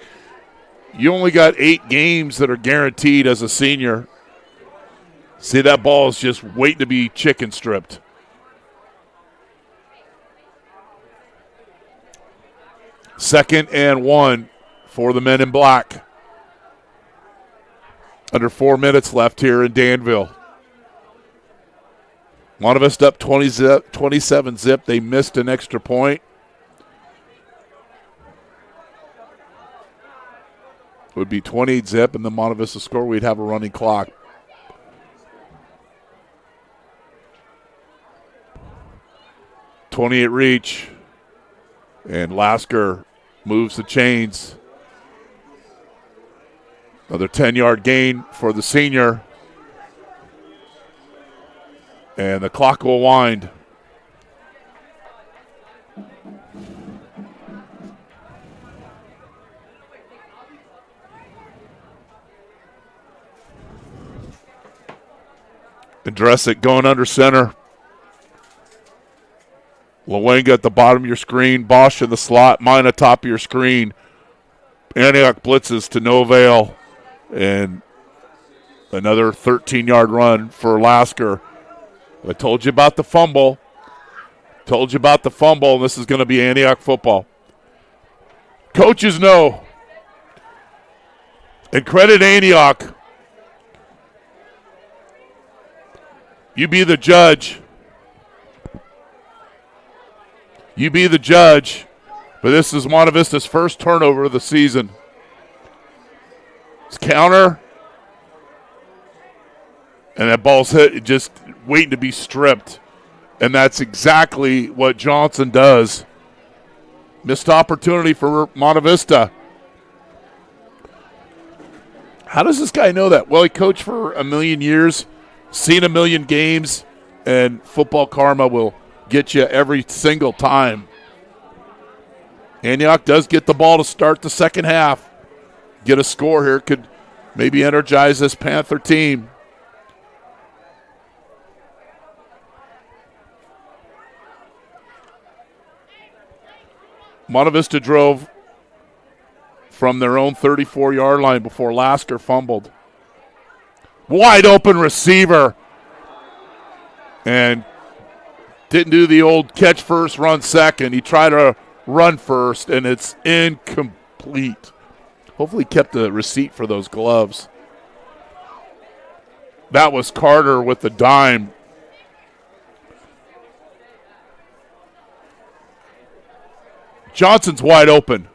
you only got 8 games that are guaranteed as a senior. See, that ball is just waiting to be chicken stripped. Second and 1 for the men in black. Under 4 minutes left here in Danville. Monte Vista up 27 zip. They missed an extra point. Would be 28 zip, and the Monte Vista score, we'd have a running clock. .28 reach, and Lasker moves the chains. Another 10-yard gain for the senior, and the clock will wind. Address it going under center. Luenga at the bottom of your screen. Bosch in the slot. Mine atop of your screen. Antioch blitzes to no avail. And another 13-yard run for Lasker. I told you about the fumble. And this is going to be Antioch football. Coaches know. And credit Antioch. You be the judge. But this is Monte Vista's first turnover of the season. It's counter. And that ball's hit, just waiting to be stripped. And that's exactly what Johnson does. Missed opportunity for Monte Vista. How does this guy know that? Well, he coached for a million years. Seen a million games, and football karma will get you every single time. Antioch does get the ball to start the second half. Get a score here. Could maybe energize this Panther team. Monte Vista drove from their own 34-yard line before Lasker fumbled. Wide open receiver. And didn't do the old catch first, run second. He tried to run first, and it's incomplete. Hopefully kept a receipt for those gloves. That was Carter with the dime. Johnson's wide open.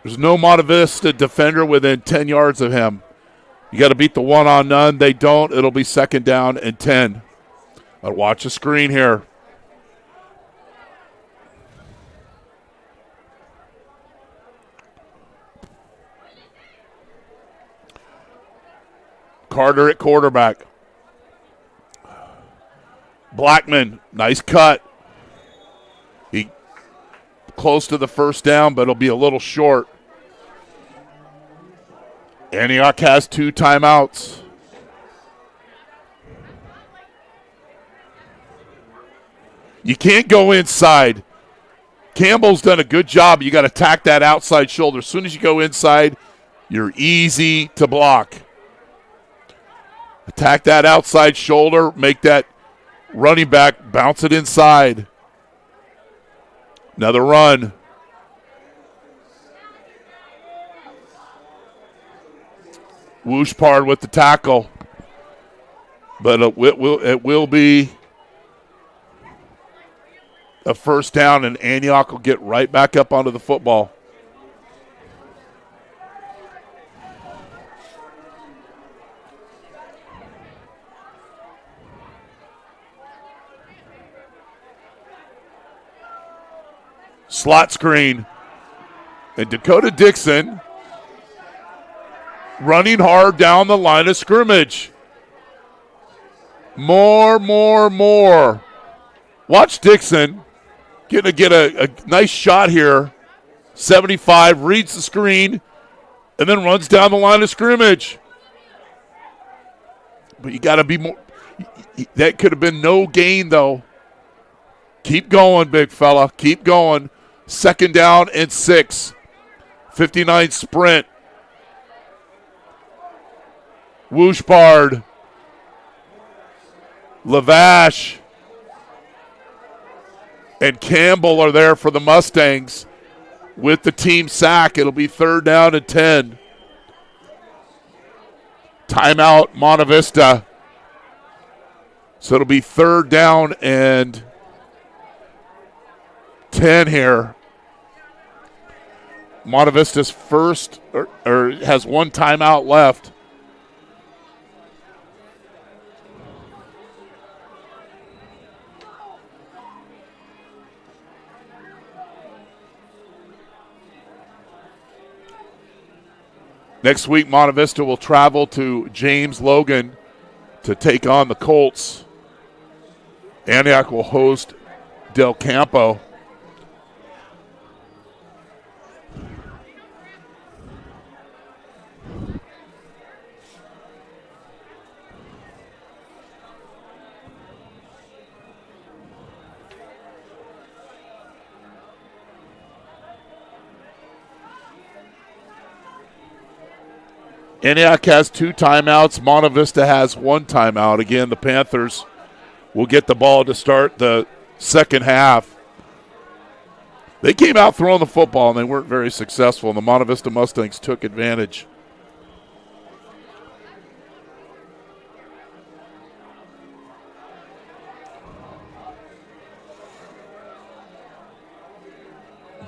There's no Monte Vista defender within 10 yards of him. You got to beat the one-on-none. They don't. It'll be 2nd down and 10. I'll watch the screen here. Carter at quarterback. Blackman, nice cut. close to the first down, but it'll be a little short. Antioch has 2 timeouts. You can't go inside. Campbell's done a good job. You got to attack that outside shoulder. As soon as you go inside, you're easy to block. Attack that outside shoulder. Make that running back bounce it inside. Another run. Wooshpard with the tackle. But it will be a first down, and Antioch will get right back up onto the football. Slot screen. And Dakota Dixon running hard down the line of scrimmage. More. Watch Dixon get a nice shot here. 75, reads the screen, and then runs down the line of scrimmage. But you got to be more. That could have been no gain, though. Keep going, big fella. Keep going. 2nd down and 6. 59 sprint. Wooshpard. Lavash and Campbell are there for the Mustangs with the team sack. It'll be 3rd down and 10. Timeout, Monte Vista. So it'll be 3rd down and 10 here. Monte Vista's first, or has 1 timeout left. Next week, Monte Vista will travel to James Logan to take on the Colts. Antioch will host Del Campo. Antioch has 2 timeouts. Monte Vista has 1 timeout. Again, the Panthers will get the ball to start the second half. They came out throwing the football, and they weren't very successful, and the Monte Vista Mustangs took advantage.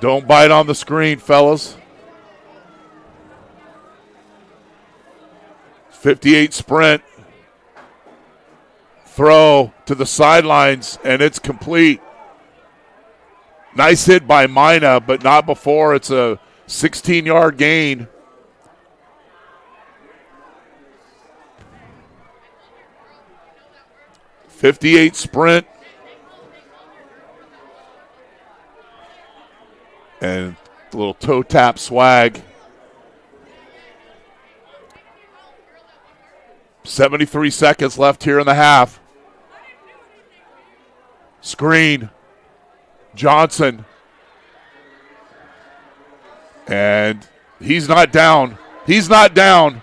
Don't bite on the screen, fellas. 58 sprint. Throw to the sidelines, and it's complete. Nice hit by Mina, but not before. It's a 16-yard gain. .58 sprint. And a little toe tap swag. 73 seconds left here in the half. Screen. Johnson. And he's not down. He's not down.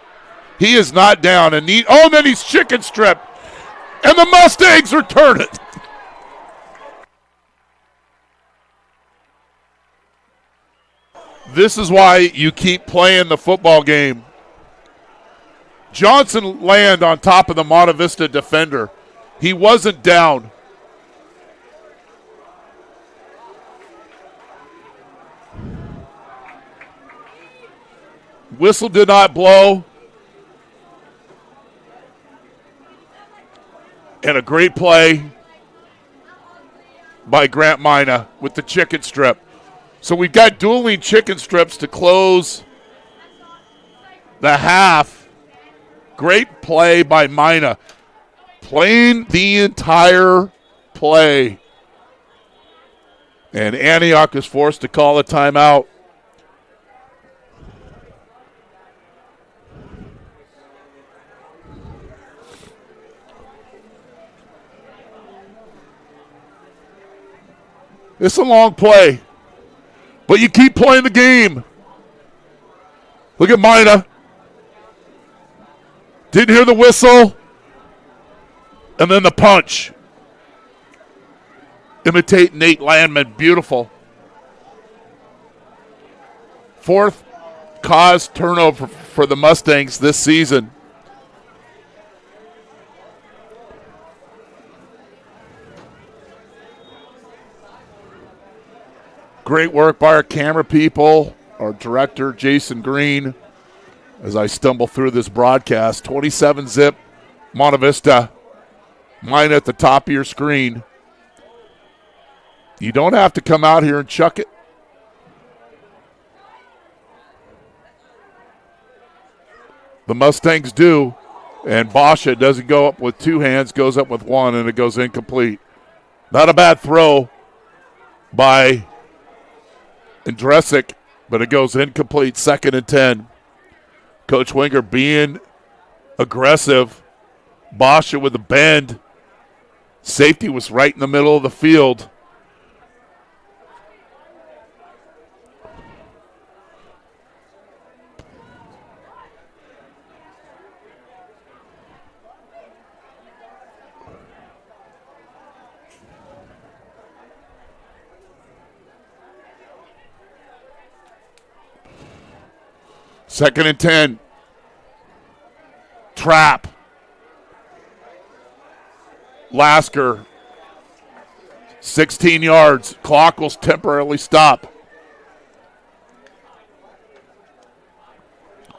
He is not down. And then he's chicken stripped. And the Mustangs return it. This is why you keep playing the football game. Johnson land on top of the Monte Vista defender. He wasn't down. Whistle did not blow. And a great play by Grant Mina with the chicken strip. So we've got dueling chicken strips to close the half. Great play by Mina. Playing the entire play. And Antioch is forced to call a timeout. It's a long play, but you keep playing the game. Look at Mina. Didn't hear the whistle. And then the punch. Imitate Nate Landman. Beautiful. Fourth caused turnover for the Mustangs this season. Great work by our camera people, our director, Jason Green, as I stumble through this broadcast. 27-zip, Monte Vista. Mine at the top of your screen. You don't have to come out here and chuck it. The Mustangs do, and Basha doesn't go up with two hands, goes up with one, and it goes incomplete. Not a bad throw by Andresic, but it goes incomplete. 2nd and 10. Coach Winger being aggressive. Basha with a bend. Safety was right in the middle of the field. Second and 10. Trap. Lasker. 16 yards. Clock will temporarily stop.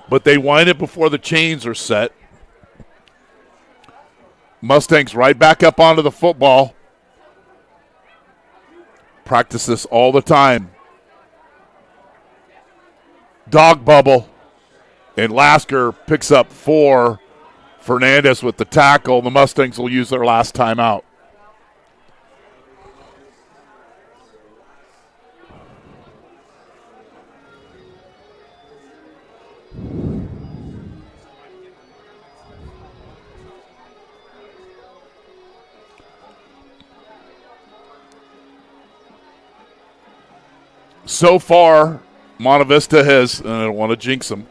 But they wind it before the chains are set. Mustangs right back up onto the football. Practice this all the time. Dog bubble. And Lasker picks up 4. Fernandez with the tackle. The Mustangs will use their last timeout. So far, Monte Vista has, and I don't want to jinx them,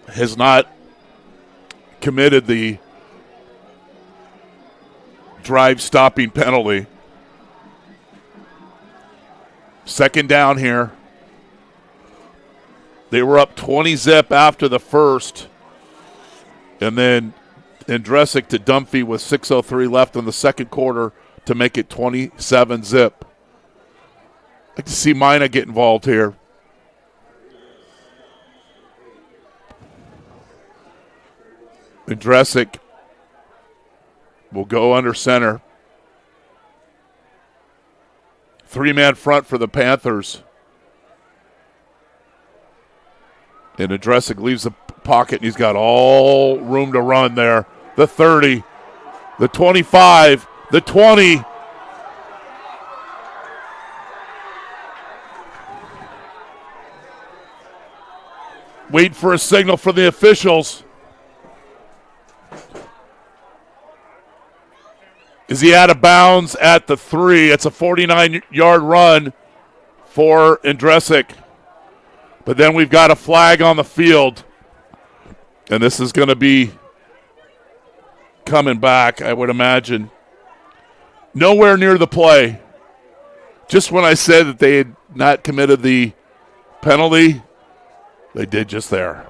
has not committed the drive-stopping penalty. Second down here. They were up 20-zip after the first. And then Andresic to Dunphy with 6:03 left in the second quarter to make it 27-zip. I'd like to see Mina get involved here. Andresic will go under center. 3-man front for the Panthers. And Andresic leaves the pocket, and he's got all room to run there. The 30, the 25, the 20. Wait for a signal from the officials. Is he out of bounds at the 3? It's a 49-yard run for Andresic. But then we've got a flag on the field. And this is going to be coming back, I would imagine. Nowhere near the play. Just when I said that they had not committed the penalty, they did just there.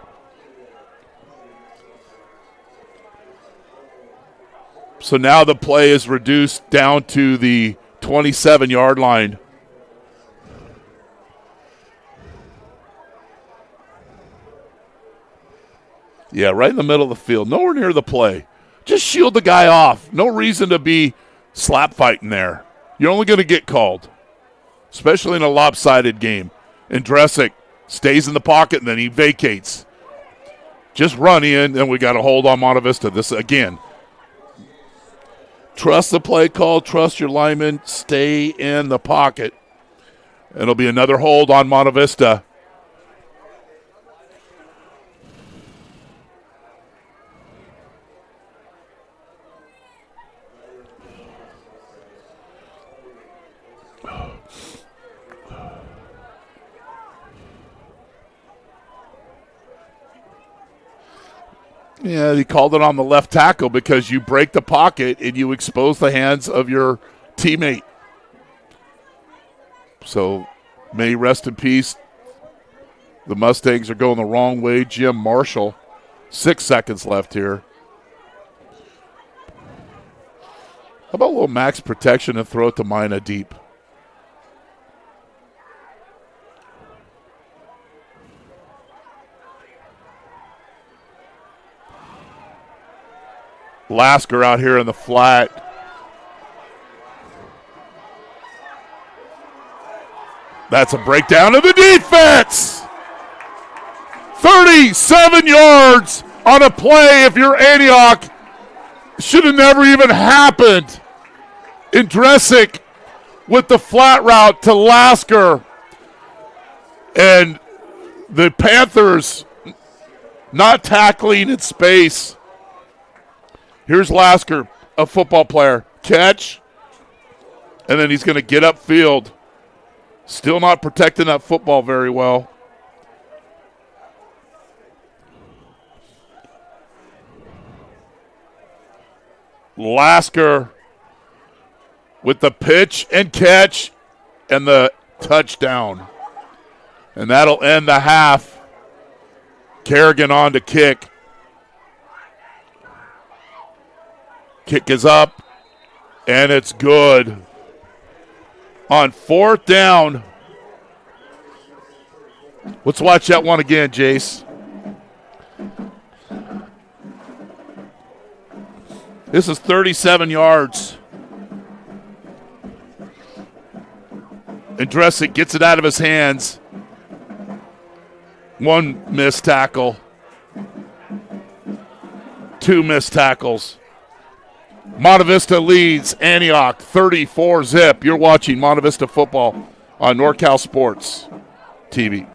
So now the play is reduced down to the 27-yard line. Yeah, right in the middle of the field. Nowhere near the play. Just shield the guy off. No reason to be slap fighting there. You're only going to get called, especially in a lopsided game. Andresic stays in the pocket, and then he vacates. Just run in, and we got a hold on Monte Vista. This again. Trust the play call. Trust your lineman. Stay in the pocket. It'll be another hold on Monte Vista. Yeah, he called it on the left tackle because you break the pocket and you expose the hands of your teammate. So may he rest in peace. The Mustangs are going the wrong way. Jim Marshall, 6 seconds left here. How about a little max protection and throw it to Mina deep? Lasker out here in the flat. That's a breakdown of the defense. 37 yards on a play if you're Antioch. Should have never even happened. Indresic with the flat route to Lasker. And the Panthers not tackling in space. Here's Lasker, a football player. Catch. And then he's going to get upfield. Still not protecting that football very well. Lasker with the pitch and catch and the touchdown. And that'll end the half. Kerrigan on to kick. Kick is up, and it's good. On 4th down. Let's watch that one again, Jace. This is 37 yards. And Dressick gets it out of his hands. One missed tackle. 2 missed tackles. Monte Vista leads Antioch 34-zip. You're watching Monte Vista football on NorCal Sports TV.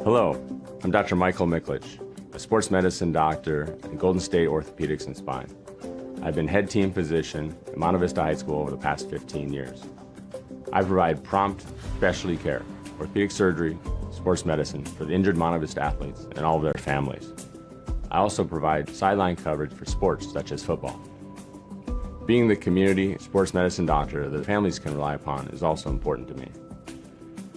Hello, I'm Dr. Michael Miklich, a sports medicine doctor at Golden State Orthopedics and Spine. I've been head team physician at Monte Vista High School over the past 15 years. I provide prompt specialty care, orthopedic surgery, sports medicine for the injured Monte Vista athletes and all of their families. I also provide sideline coverage for sports such as football. Being the community sports medicine doctor that families can rely upon is also important to me.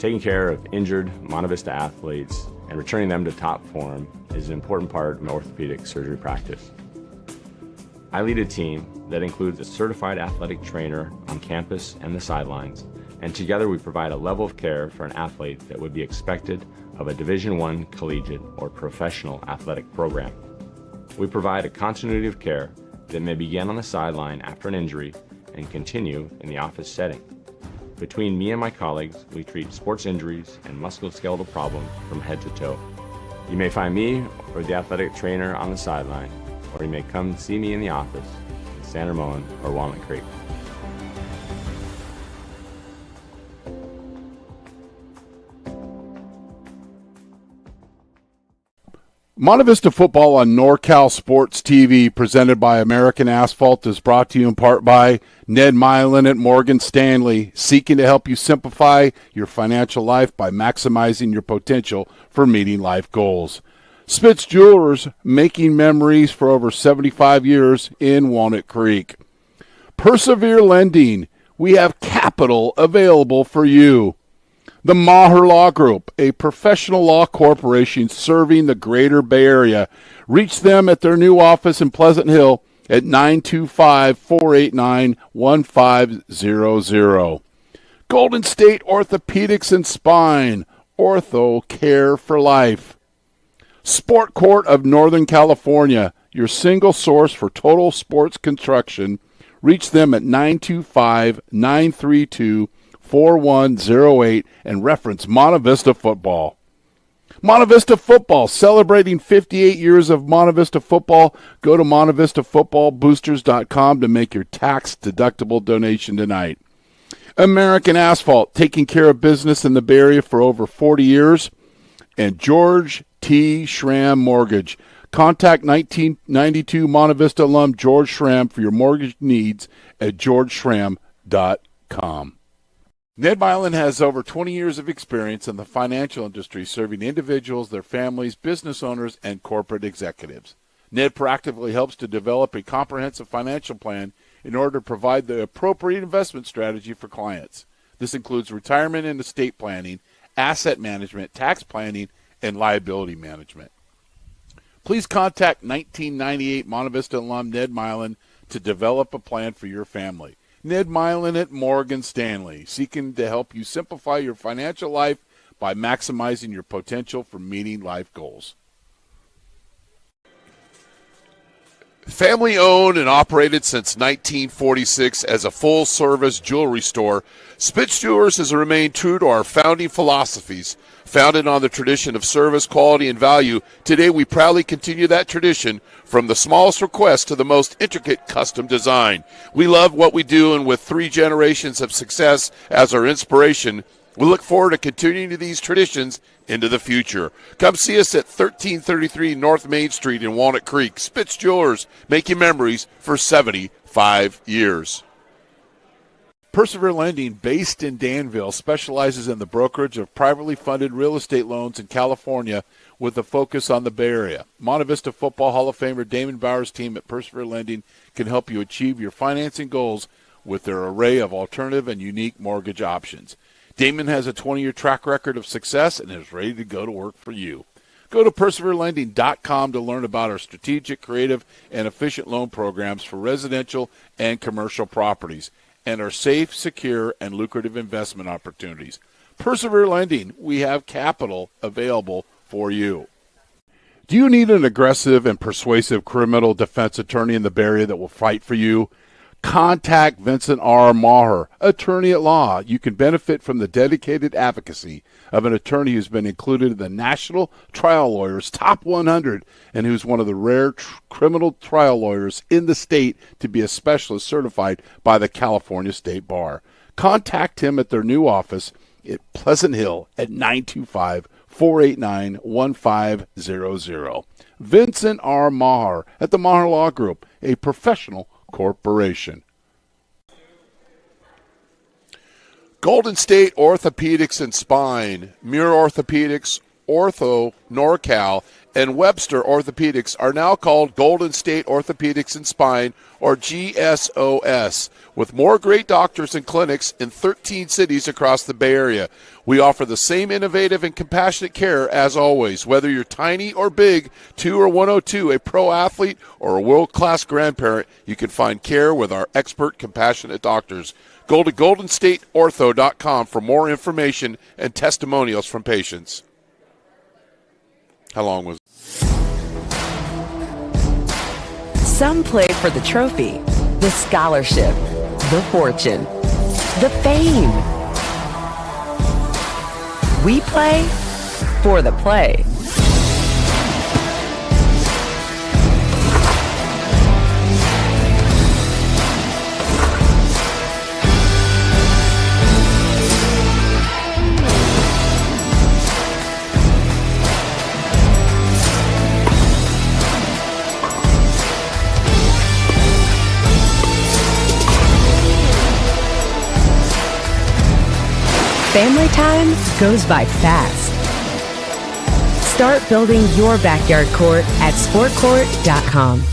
Taking care of injured Monte Vista athletes and returning them to top form is an important part of my orthopedic surgery practice. I lead a team that includes a certified athletic trainer on campus and the sidelines, and together we provide a level of care for an athlete that would be expected of a Division I collegiate or professional athletic program. We provide a continuity of care that may begin on the sideline after an injury and continue in the office setting. Between me and my colleagues, we treat sports injuries and musculoskeletal problems from head to toe. You may find me or the athletic trainer on the sideline, or you may come see me in the office in San Ramon or Walnut Creek. Monte Vista football on NorCal Sports TV, presented by American Asphalt, is brought to you in part by Ned Milin at Morgan Stanley, seeking to help you simplify your financial life by maximizing your potential for meeting life goals. Spitz Jewelers, making memories for over 75 years in Walnut Creek. Persevere Lending, we have capital available for you. The Maher Law Group, a professional law corporation serving the greater Bay Area. Reach them at their new office in Pleasant Hill at 925-489-1500. Golden State Orthopedics and Spine, Ortho Care for Life. Sport Court of Northern California, your single source for total sports construction. Reach them at 925-932-4108 and reference Monte Vista Football. Monte Vista Football, celebrating 58 years of Monte Vista Football. Go to MonteVistaFootballBoosters.com to make your tax-deductible donation tonight. American Asphalt, taking care of business in the Bay Area for over 40 years. And George T. Schramm Mortgage. Contact 1992 Monte Vista alum George Schramm for your mortgage needs at georgeschramm.com. Ned Milin has over 20 years of experience in the financial industry, serving individuals, their families, business owners, and corporate executives. Ned proactively helps to develop a comprehensive financial plan in order to provide the appropriate investment strategy for clients. This includes retirement and estate planning, asset management, tax planning, and liability management. Please contact 1998 Monte Vista alum Ned Milin to develop a plan for your family. Ned Milin at Morgan Stanley, seeking to help you simplify your financial life by maximizing your potential for meeting life goals. Family owned and operated since 1946 as a full-service jewelry store, Spitz Jewelers has remained true to our founding philosophies. Founded on the tradition of service, quality, and value, today we proudly continue that tradition from the smallest request to the most intricate custom design. We love what we do, and with 3 generations of success as our inspiration, we look forward to continuing these traditions into the future. Come see us at 1333 North Main Street in Walnut Creek. Spitz Jewelers, making memories for 75 years. Persevere Lending, based in Danville, specializes in the brokerage of privately funded real estate loans in California with a focus on the Bay Area. Monte Vista Football Hall of Famer Damon Bauer's team at Persevere Lending can help you achieve your financing goals with their array of alternative and unique mortgage options. Damon has a 20-year track record of success and is ready to go to work for you. Go to perseverelending.com to learn about our strategic, creative, and efficient loan programs for residential and commercial properties and our safe, secure, and lucrative investment opportunities. Persevere Lending, we have capital available for you. Do you need an aggressive and persuasive criminal defense attorney in the Bay Area that will fight for you? Contact Vincent R. Maher, attorney at law. You can benefit from the dedicated advocacy of an attorney who's been included in the National Trial Lawyers Top 100 and who's one of the rare criminal trial lawyers in the state to be a specialist certified by the California State Bar. Contact him at their new office at Pleasant Hill at 925-489-1500. Vincent R. Maher at the Maher Law Group, a professional corporation. Golden State Orthopedics and Spine, Muir Orthopedics, Ortho, NorCal, and Webster Orthopedics are now called Golden State Orthopedics and Spine, or GSOS, with more great doctors and clinics in 13 cities across the Bay Area. We offer the same innovative and compassionate care as always. Whether you're tiny or big, 2 or 102, a pro athlete, or a world-class grandparent, you can find care with our expert, compassionate doctors. Go to goldenstateortho.com for more information and testimonials from patients. How long was it? Some play for the trophy, the scholarship, the fortune, the fame. We play for the play. Family time goes by fast. Start building your backyard court at sportcourt.com.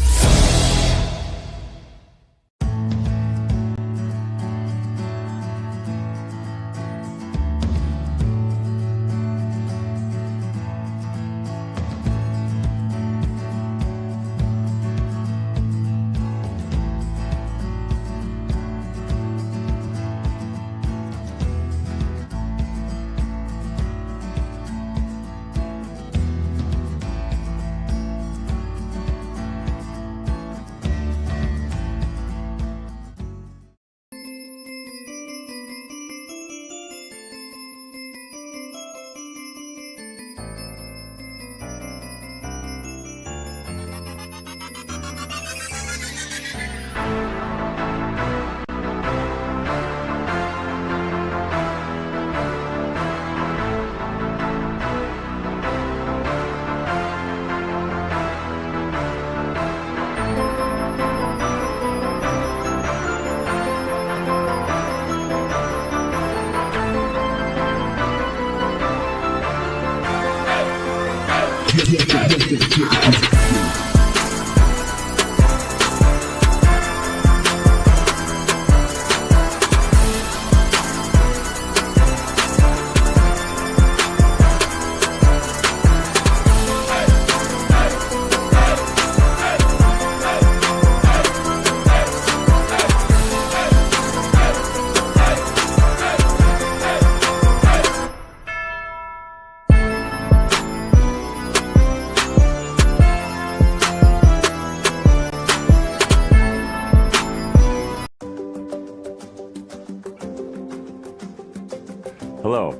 Hello,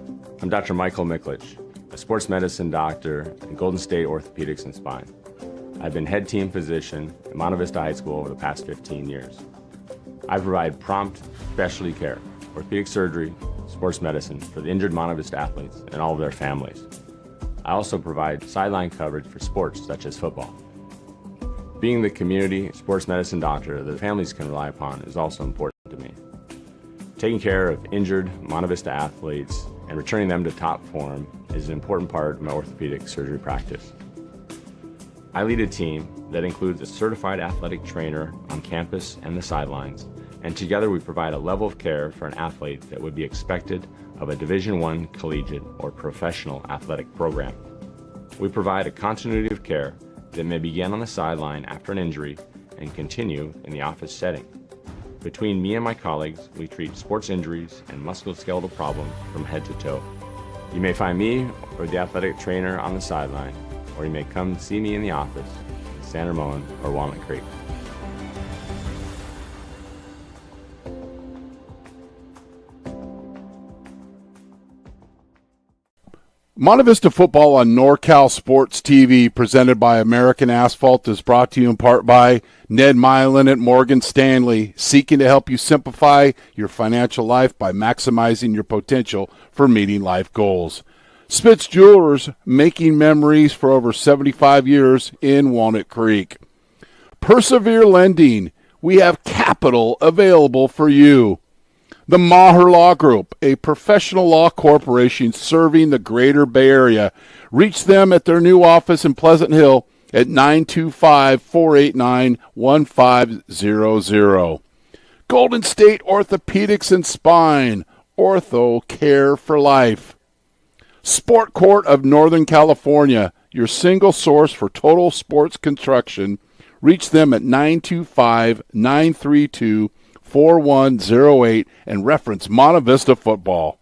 I'm Dr. Michael Miklich, a sports medicine doctor at Golden State Orthopedics and Spine. I've been head team physician at Monte Vista High School over the past 15 years. I provide prompt specialty care, orthopedic surgery, sports medicine for the injured Monte Vista athletes and all of their families. I also provide sideline coverage for sports such as football. Being the community sports medicine doctor that families can rely upon is also important to me. Taking care of injured Monte Vista athletes and returning them to top form is an important part of my orthopedic surgery practice. I lead a team that includes a certified athletic trainer on campus and the sidelines, and together we provide a level of care for an athlete that would be expected of a Division I collegiate or professional athletic program. We provide a continuity of care that may begin on the sideline after an injury and continue in the office setting. Between me and my colleagues, we treat sports injuries and musculoskeletal problems from head to toe. You may find me or the athletic trainer on the sideline, or you may come see me in the office in San Ramon or Walnut Creek. Monte Vista football on NorCal Sports TV, presented by American Asphalt, is brought to you in part by Ned Milin at Morgan Stanley, seeking to help you simplify your financial life by maximizing your potential for meeting life goals. Spitz Jewelers, making memories for over 75 years in Walnut Creek. Persevere Lending, we have capital available for you. The Maher Law Group, a professional law corporation serving the greater Bay Area. Reach them at their new office in Pleasant Hill at 925-489-1500. Golden State Orthopedics and Spine, Ortho Care for Life. Sport Court of Northern California, your single source for total sports construction. Reach them at 925-932-4108 and reference Monte Vista Football.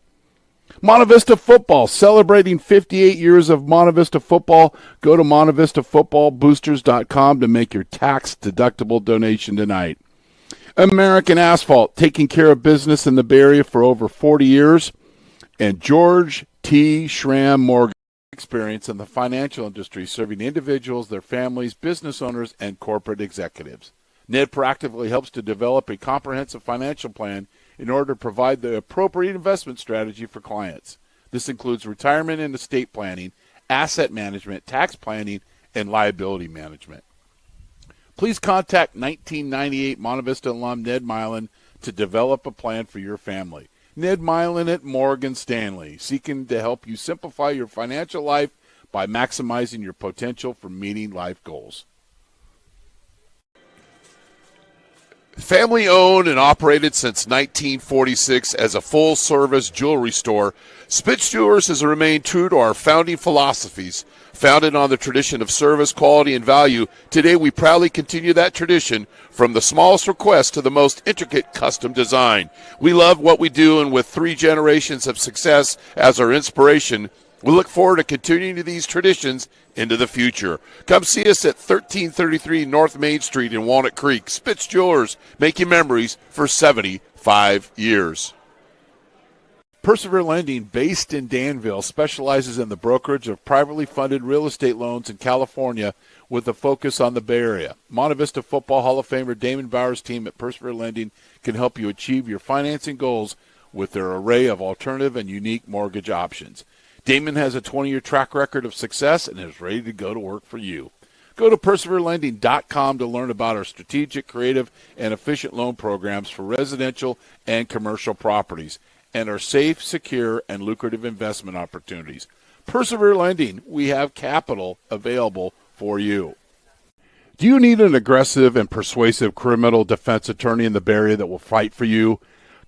Monte Vista Football, celebrating 58 years of Monte Vista Football. Go to MonteVistaFootballBoosters.com to make your tax-deductible donation tonight. American Asphalt, taking care of business in the Bay Area for over 40 years. And George T. Schramm Morgan, experience in the financial industry, serving individuals, their families, business owners, and corporate executives. Ned proactively helps to develop a comprehensive financial plan in order to provide the appropriate investment strategy for clients. This includes retirement and estate planning, asset management, tax planning, and liability management. Please contact 1998 Monte Vista alum Ned Milin to develop a plan for your family. Ned Milin at Morgan Stanley, seeking to help you simplify your financial life by maximizing your potential for meeting life goals. Family owned and operated since 1946 as a full-service jewelry store, Spitz Jewelers has remained true to our founding philosophies. Founded on the tradition of service, quality, and value, today we proudly continue that tradition from the smallest request to the most intricate custom design. We love what we do, and with 3 generations of success as our inspiration, we look forward to continuing these traditions into the future. Come see us at 1333 North Main Street in Walnut Creek. Spitz Jewelers, making memories for 75 years. Persevere Lending, based in Danville, specializes in the brokerage of privately funded real estate loans in California with a focus on the Bay Area. Monte Vista Football Hall of Famer Damon Bauer's team at Persevere Lending can help you achieve your financing goals with their array of alternative and unique mortgage options. Damon has a 20-year track record of success and is ready to go to work for you. Go to perseverelending.com to learn about our strategic, creative, and efficient loan programs for residential and commercial properties and our safe, secure, and lucrative investment opportunities. Persevere Lending, we have capital available for you. Do you need an aggressive and persuasive criminal defense attorney in the Bay Area that will fight for you?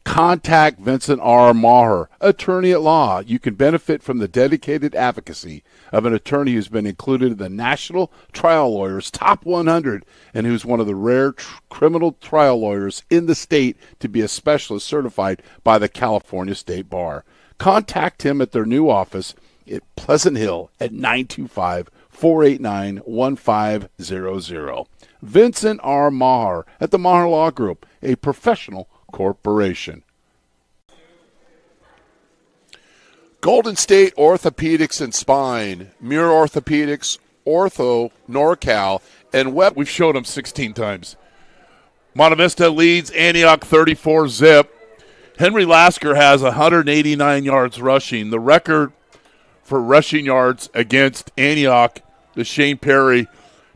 Contact Vincent R. Maher, attorney at law. You can benefit from the dedicated advocacy of an attorney who's been included in the National Trial Lawyers Top 100 and who's one of the rare criminal trial lawyers in the state to be a specialist certified by the California State Bar. Contact him at their new office at Pleasant Hill at 925-489-1500. Vincent R. Maher at the Maher Law Group, a professional corporation. Golden State Orthopedics and Spine, Muir Orthopedics, Ortho, NorCal, and Web. We've showed them 16 times. Monte Vista leads Antioch 34-zip. Henry Lasker has 189 yards rushing. The record for rushing yards against Antioch is Shane Perry,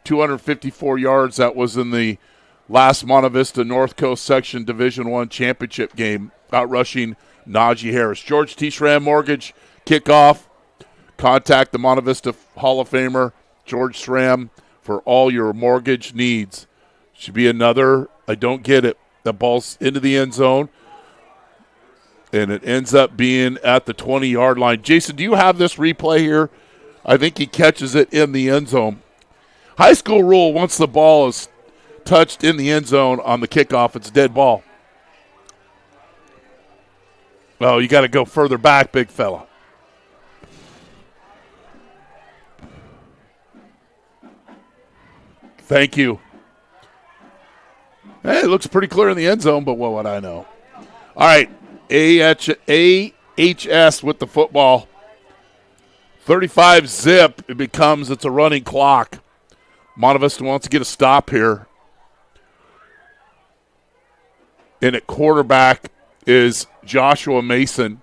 254 yards. That was in the last Monte Vista North Coast Section Division I championship game, outrushing Najee Harris. George T. Schramm Mortgage kickoff. Contact the Monte Vista Hall of Famer, George Schramm, for all your mortgage needs. Should be another, I don't get it. The ball's into the end zone, and it ends up being at the 20-yard line. Jason, do you have this replay here? I think he catches it in the end zone. High school rule, once the ball is touched in the end zone on the kickoff, it's a dead ball. Oh, you got to go further back, big fella. Thank you. Hey, it looks pretty clear in the end zone, but what would I know? All right, AHS with the football. 35-zip, it becomes, it's a running clock. Monte Vista wants to get a stop here. And at quarterback is Joshua Mason.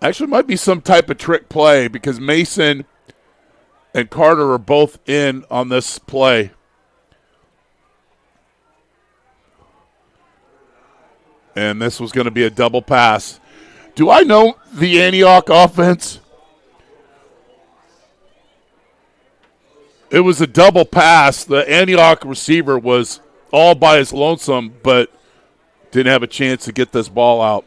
Actually, it might be some type of trick play because Mason and Carter are both in on this play. And this was going to be a double pass. Do I know the Antioch offense? It was a double pass. The Antioch receiver was all by his lonesome, but didn't have a chance to get this ball out.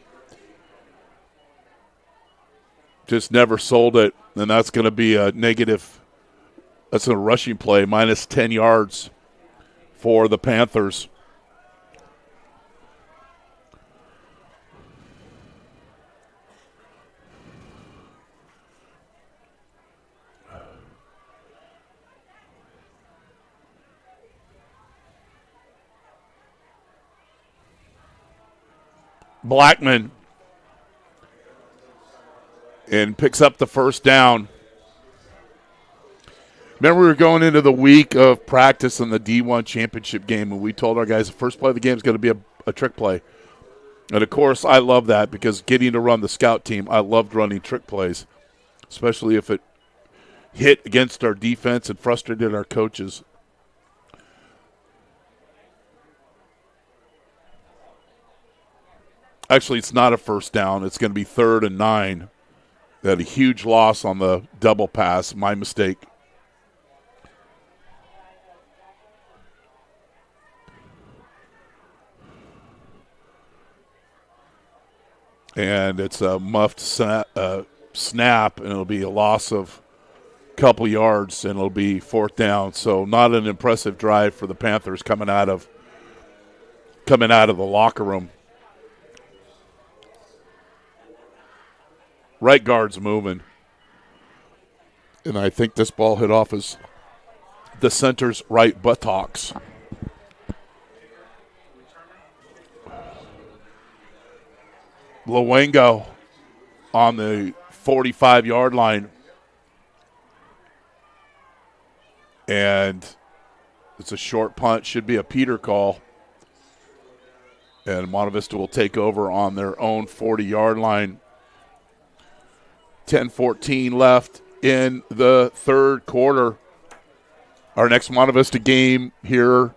Just never sold it, and that's going to be a negative. That's a rushing play, minus 10 yards for the Panthers. Blackman and picks up the first down. Remember, we were going into the week of practice in the D1 championship game, and we told our guys the first play of the game is going to be a trick play. And, of course, I love that because getting to run the scout team, I loved running trick plays, especially if it hit against our defense and frustrated our coaches. Actually, it's not a first down. It's going to be 3rd and 9. They had a huge loss on the double pass. My mistake. And it's a muffed snap, and it'll be a loss of a couple yards, and it'll be 4th down. So not an impressive drive for the Panthers coming out of the locker room. Right guard's moving. And I think this ball hit off the center's right buttocks. Luengo on the 45-yard line. And it's a short punt. Should be a Peter call. And Monte Vista will take over on their own 40-yard line. 10-14 left in the third quarter. Our next Monte Vista game here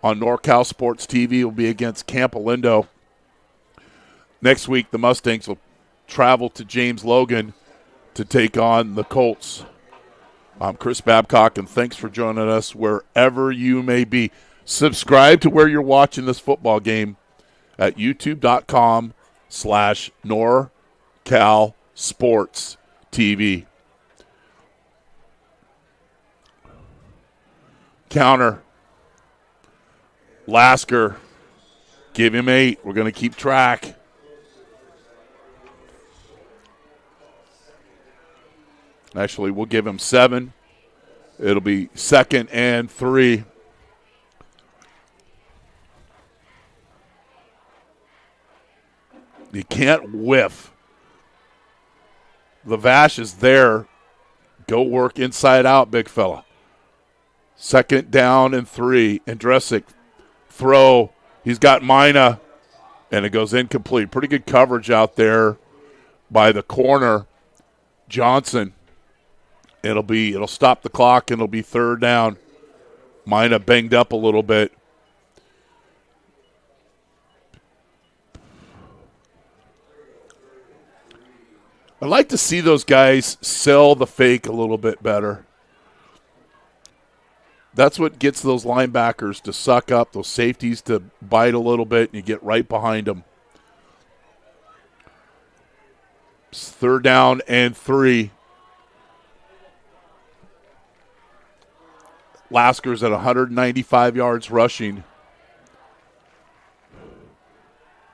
on NORCALSPORTSTV will be against Camp Alindo. Next week, the Mustangs will travel to James Logan to take on the Colts. I'm Chris Babcock, and thanks for joining us wherever you may be. Subscribe to where you're watching this football game at youtube.com/NorCalSportsTV. Counter. Lasker. Give him 8. We're going to keep track. Actually, we'll give him 7. It'll be 2nd and 3. You can't whiff. Lavash is there. Go work inside out, big fella. 2nd down and 3. Andresic throw. He's got Mina, and it goes incomplete. Pretty good coverage out there by the corner. Johnson. It'll stop the clock, and it'll be 3rd down. Mina banged up a little bit. I'd like to see those guys sell the fake a little bit better. That's what gets those linebackers to suck up, those safeties to bite a little bit, and you get right behind them. It's 3rd down and 3. Lasker's at 195 yards rushing.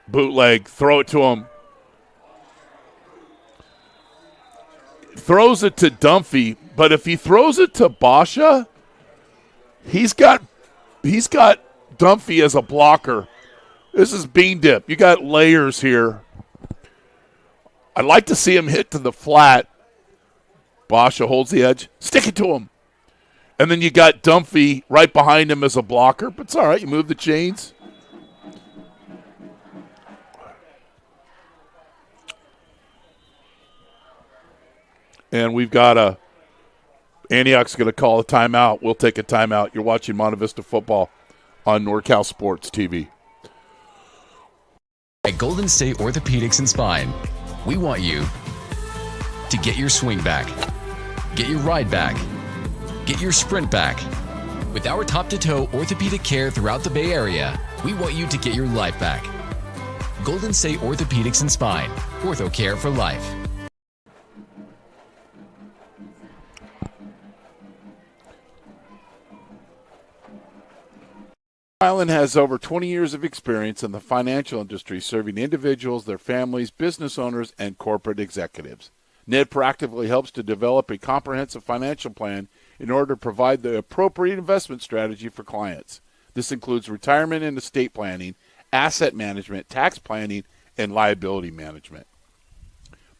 Bootleg, throw it to him. Throws it to Dunphy, but if he throws it to Basha, he's got Dunphy as a blocker. This is bean dip. You got layers here. I'd like to see him hit to the flat. Basha holds the edge. Stick it to him. And then you got Dunphy right behind him as a blocker, but it's all right. You move the chains. And we've got Antioch's going to call a timeout. We'll take a timeout. You're watching Monte Vista football on NorCal Sports TV. At Golden State Orthopedics and Spine, we want you to get your swing back, get your ride back, get your sprint back. With our top-to-toe orthopedic care throughout the Bay Area, we want you to get your life back. Golden State Orthopedics and Spine, ortho care for life. Milin has over 20 years of experience in the financial industry, serving individuals, their families, business owners, and corporate executives. Ned proactively helps to develop a comprehensive financial plan in order to provide the appropriate investment strategy for clients. This includes retirement and estate planning, asset management, tax planning, and liability management.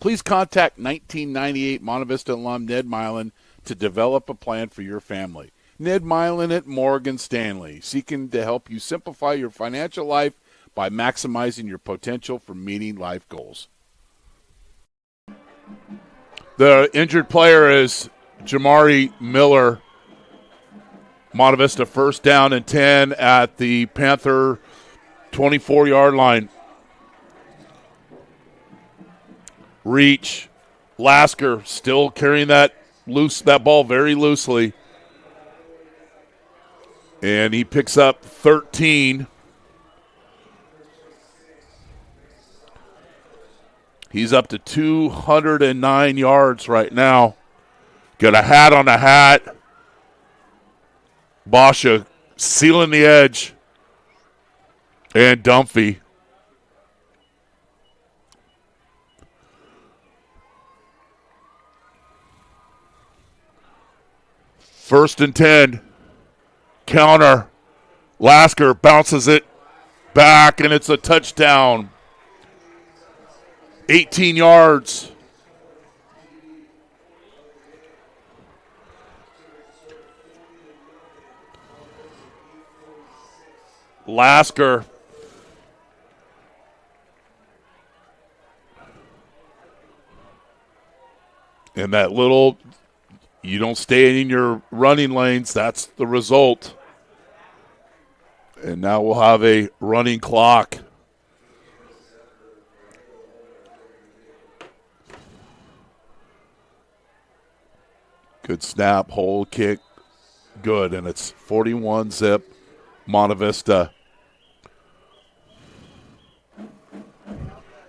Please contact 1998 Monte Vista alum Ned Milin to develop a plan for your family. Ned Milin at Morgan Stanley, seeking to help you simplify your financial life by maximizing your potential for meeting life goals. The injured player is Jamari Miller. Monte Vista first down and 10 at the Panther 24-yard line. Reach. Lasker still carrying that ball very loosely. And he picks up 13. He's up to 209 yards right now. Got a hat on a hat. Basha sealing the edge. And Dunphy. First and 10. Counter. Lasker bounces it back, and it's a touchdown. 18 yards. Lasker. And that little, you don't stay in your running lanes, that's the result. And now we'll have a running clock. Good snap, hold, kick, good. And it's 41-zip, Monte Vista.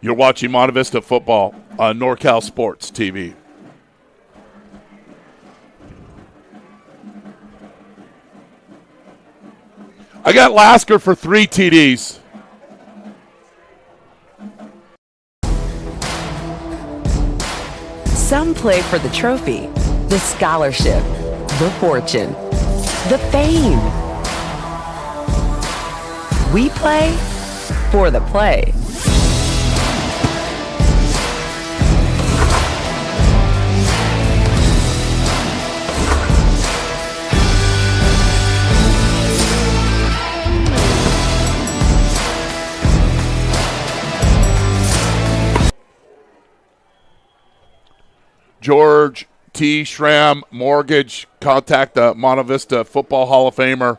You're watching Monte Vista football on NorCal Sports TV. I got Lasker for 3 TDs. Some play for the trophy, the scholarship, the fortune, the fame. We play for the play. George T. Schramm Mortgage. Contact the Monte Vista Football Hall of Famer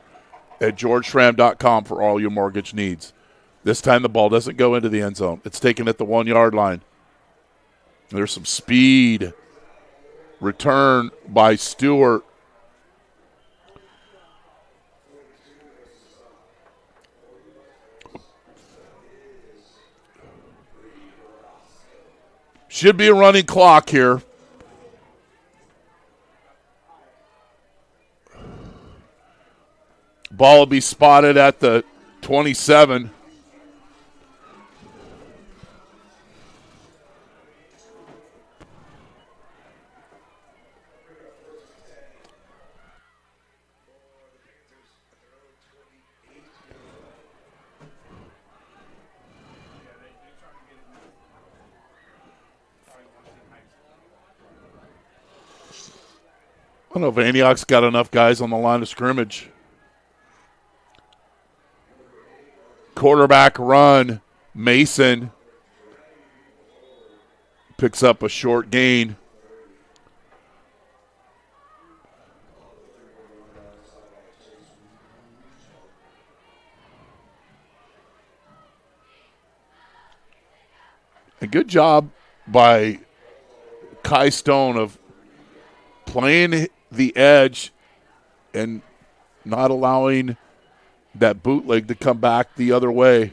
at georgeschramm.com for all your mortgage needs. This time the ball doesn't go into the end zone. It's taken at the 1-yard line. There's some speed. Return by Stewart. Should be a running clock here. Ball will be spotted at the 27. I don't know if Antioch's got enough guys on the line of scrimmage. Quarterback run. Mason picks up a short gain. And good job by Kai Stone of playing the edge and not allowing that bootleg to come back the other way.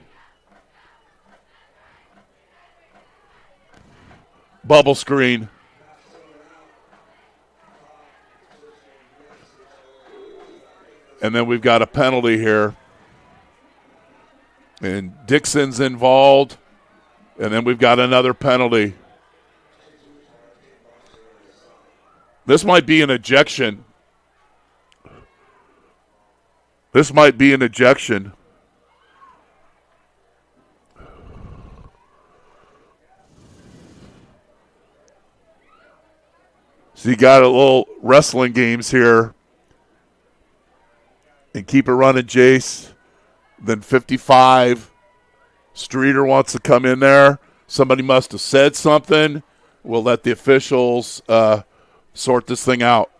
Bubble screen. And then we've got a penalty here. And Dixon's involved. And then we've got another penalty. This might be an ejection. This might be an ejection. So you got a little wrestling games here. And keep it running, Jace. Then 55. Streeter wants to come in there. Somebody must have said something. We'll let the officials sort this thing out.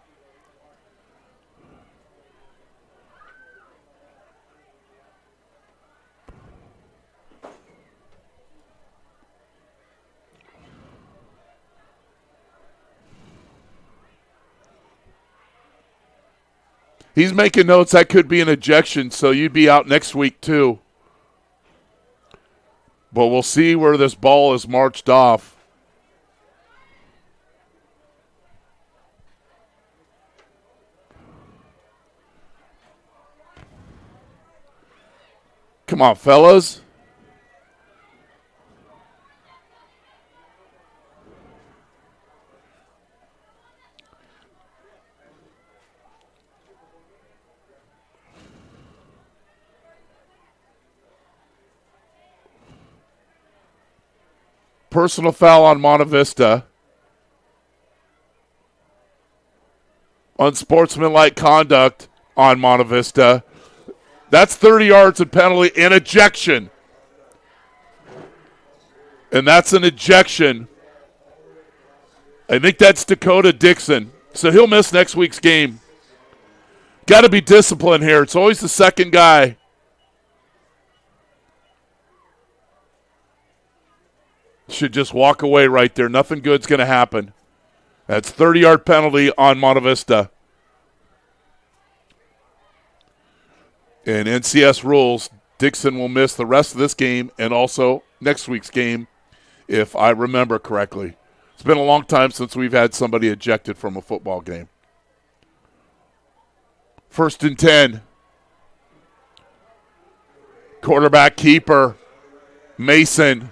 He's making notes that could be an ejection, so you'd be out next week too. But we'll see where this ball is marched off. Come on, fellas. Personal foul on Monte Vista. Unsportsmanlike conduct on Monte Vista. That's 30 yards and penalty and ejection. And that's an ejection. I think that's Dakota Dixon. So he'll miss next week's game. Got to be disciplined here. It's always the second guy. Should just walk away right there. Nothing good's going to happen. That's 30-yard penalty on Monte Vista. And NCS rules, Dixon will miss the rest of this game and also next week's game, if I remember correctly. It's been a long time since we've had somebody ejected from a football game. 1st and 10. Quarterback keeper, Mason.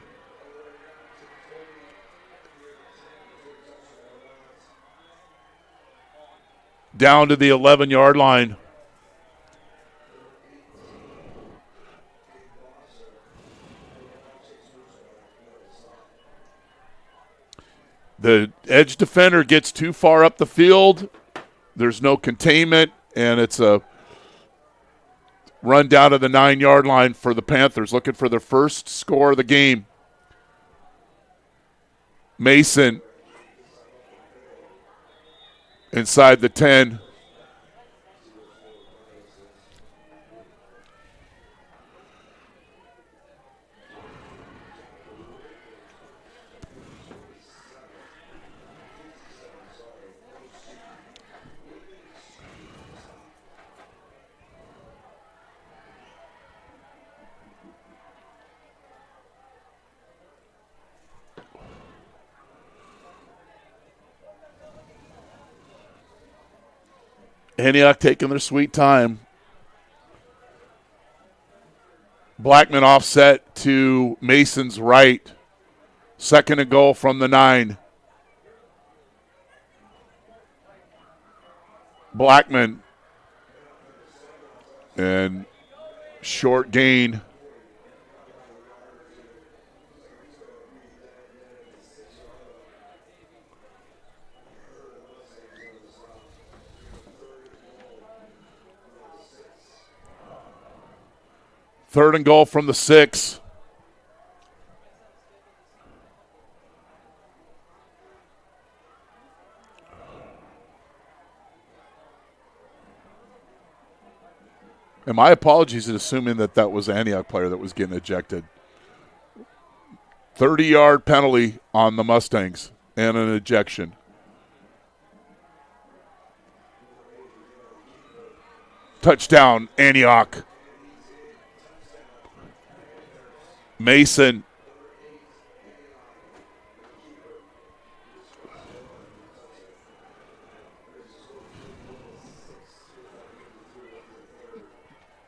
Down to the 11-yard line. The edge defender gets too far up the field. There's no containment, and it's a run down to the 9-yard line for the Panthers, looking for their first score of the game. Mason inside the 10. Antioch taking their sweet time. Blackman offset to Mason's right. 2nd and goal from the 9. Blackman. And short gain. Third and goal from the 6. And my apologies in assuming that was an Antioch player that was getting ejected. 30-yard penalty on the Mustangs and an ejection. Touchdown, Antioch. Mason.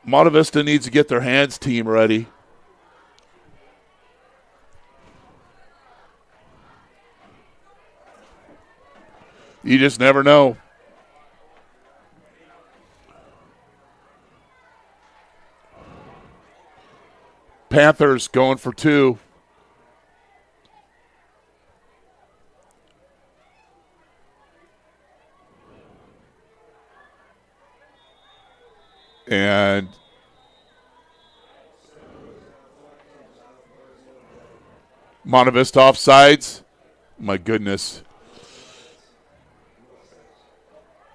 Monte Vista needs to get their hands team ready. You just never know. Panthers going for 2. And Monte Vista offsides. My goodness.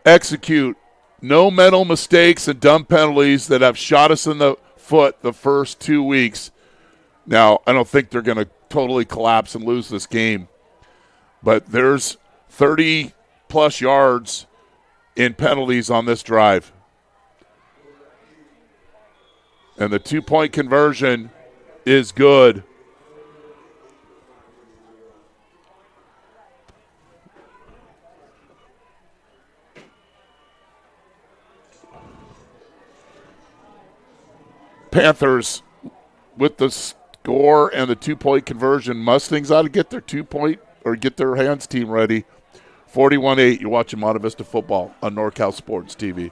Execute. No mental mistakes and dumb penalties that have shot us in the foot the first 2 weeks. Now, I don't think they're going to totally collapse and lose this game. But there's 30-plus yards in penalties on this drive. And the 2-point conversion is good. Panthers with the score and the 2-point conversion. Mustangs ought to get their 2-point or get their hands team ready. 41-8. You're watching Monte Vista football on NorCal Sports TV.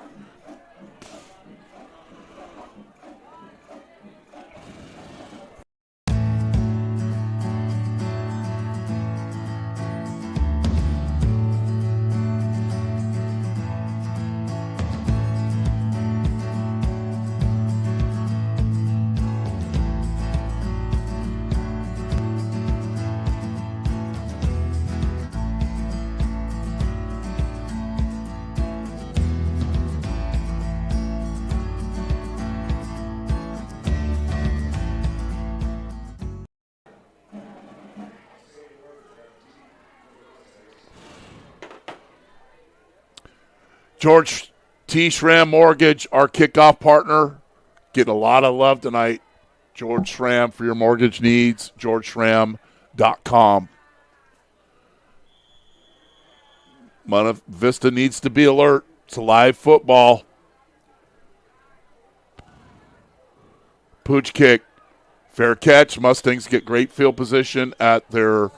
George T. Schramm Mortgage, our kickoff partner. Getting a lot of love tonight. George Schramm for your mortgage needs. GeorgeSchramm.com. Monte Vista needs to be alert. It's live football. Pooch kick. Fair catch. Mustangs get great field position at their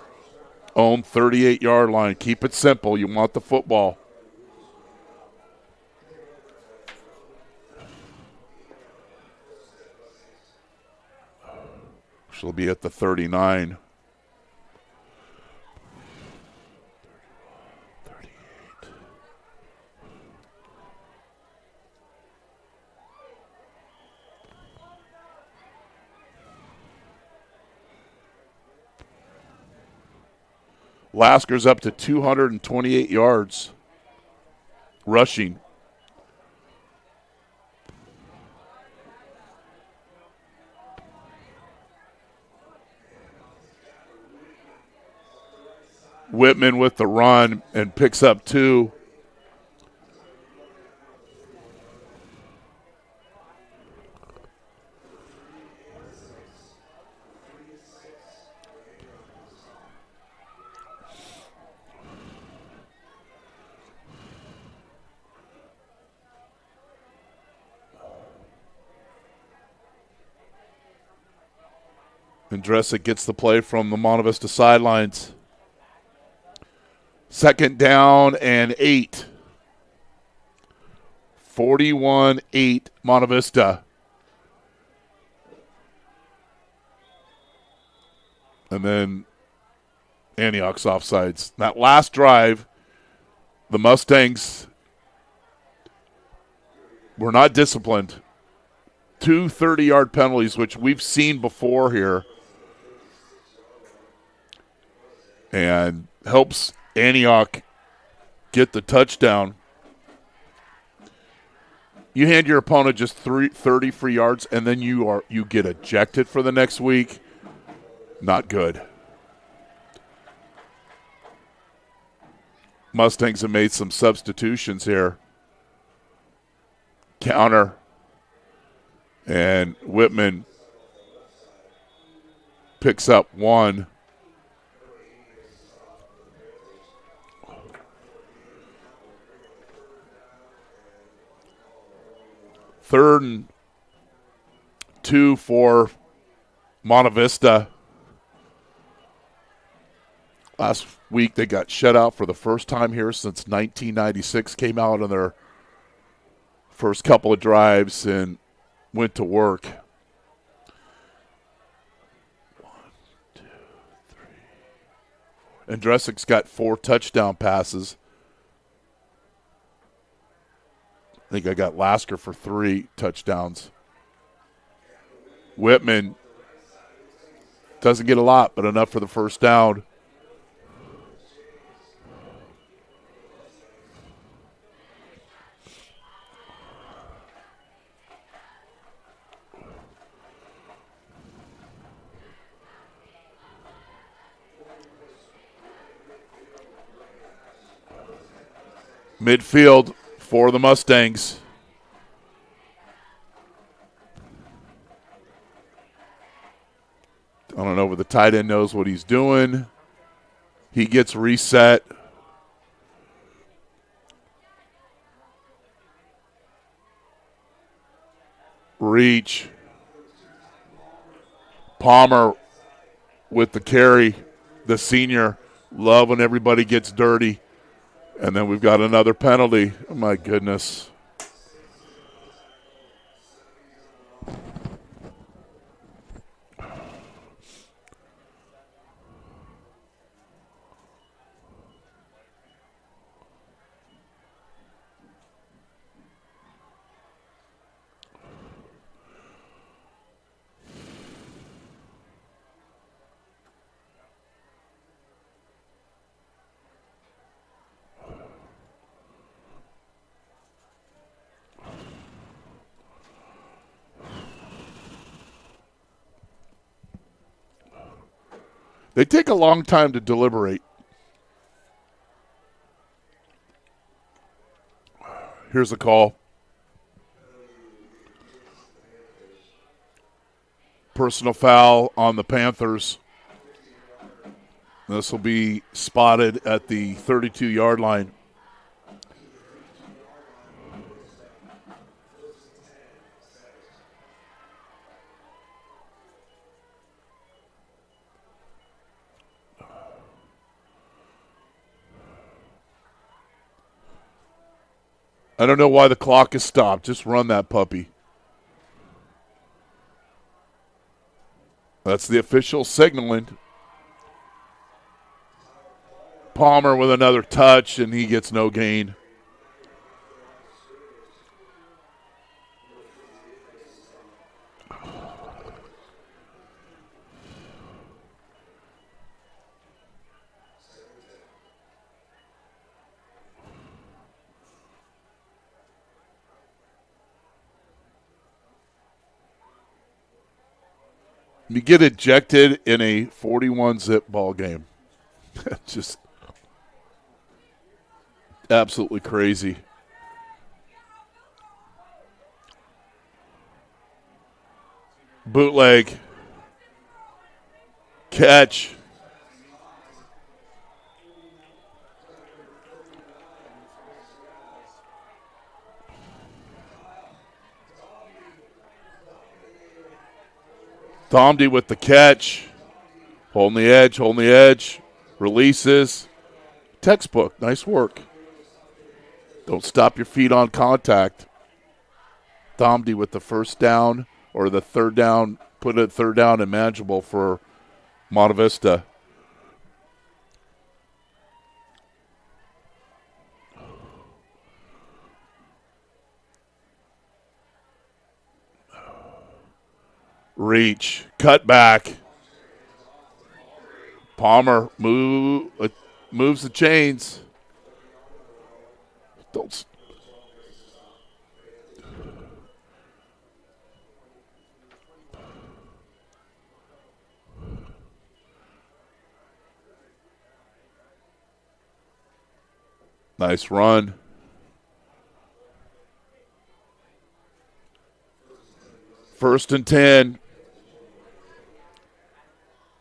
own 38-yard line. Keep it simple. You want the football. She'll be at the 39. 38. Lasker's up to 228 yards rushing. Whitman with the run and picks up 2. And Dressick gets the play from the Monte Vista sidelines. 2nd down and 8. 41-8 Monte Vista. And then Antioch's offsides. That last drive, the Mustangs were not disciplined. 2 30-yard penalties, which we've seen before here. And helps Antioch get the touchdown. You hand your opponent just 30 free yards, and then you get ejected for the next week. Not good. Mustangs have made some substitutions here. Counter. And Whitman picks up one. Third and 2 for Monte Vista. Last week they got shut out for the first time here since 1996. Came out on their first couple of drives and went to work. 1, 2, 3, 4. And Dressick's got 4 touchdown passes. I think I got Lasker for 3 touchdowns. Whitman doesn't get a lot, but enough for the first down. Midfield for the Mustangs. I don't know, but the tight end knows what he's doing. He gets reset. Reach. Palmer with the carry. The senior. Love when everybody gets dirty. And then we've got another penalty. Oh, my goodness. They take a long time to deliberate. Here's a call. Personal foul on the Panthers. This will be spotted at the 32-yard line. I don't know why the clock is stopped. Just run that puppy. That's the official signaling. Palmer with another touch, and he gets no gain. You get ejected in a 41-zip ball game. Just absolutely crazy. Bootleg. Catch. Thomdy with the catch. Holding the edge. Releases. Textbook. Nice work. Don't stop your feet on contact. Thomdy with the first down or the third down. Put it third down and manageable for Monte Vista. Reach, cut back. Palmer moves the chains. Don't. Nice run. First and 10.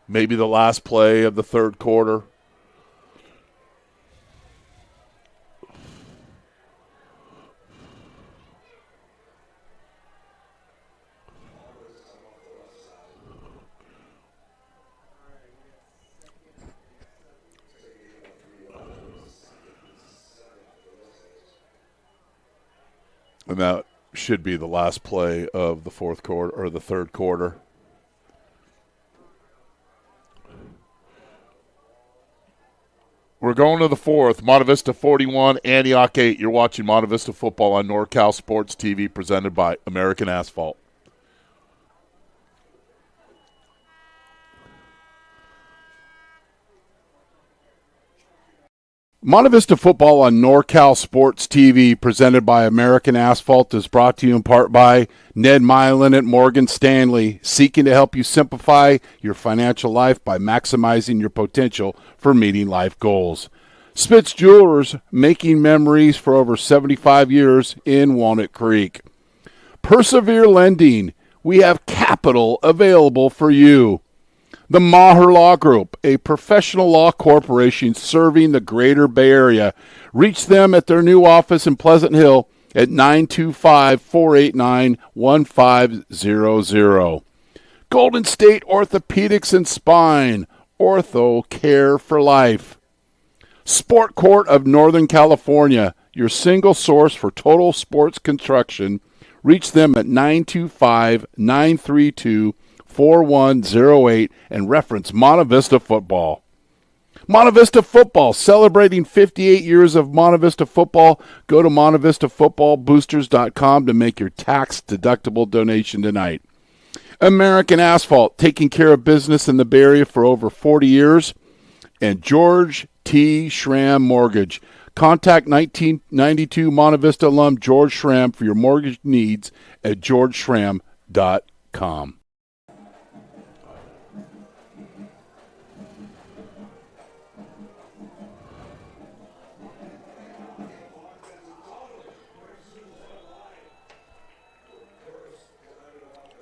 Maybe the last play of the third quarter. And that should be the last play of the fourth quarter or the third quarter. We're going to the fourth. Monte Vista 41, Antioch 8. You're watching Monte Vista football on NorCal Sports TV, presented by American Asphalt. Monte Vista football on NorCal Sports TV, presented by American Asphalt, is brought to you in part by Ned Milin at Morgan Stanley, seeking to help you simplify your financial life by maximizing your potential for meeting life goals. Spitz Jewelers, making memories for over 75 years in Walnut Creek. Persevere Lending, we have capital available for you. The Maher Law Group, a professional law corporation serving the greater Bay Area. Reach them at their new office in Pleasant Hill at 925-489-1500. Golden State Orthopedics and Spine, Ortho Care for Life. Sport Court of Northern California, your single source for total sports construction. Reach them at 925-932-4108 and reference Monte Vista football. Monte Vista football, celebrating 58 years of Monte Vista football. Go to MonteVistaFootballBoosters.com to make your tax-deductible donation tonight. American Asphalt, taking care of business in the Bay Area for over 40 years. And George T. Schramm Mortgage. Contact 1992 Monte Vista alum George Schramm for your mortgage needs at georgeschramm.com.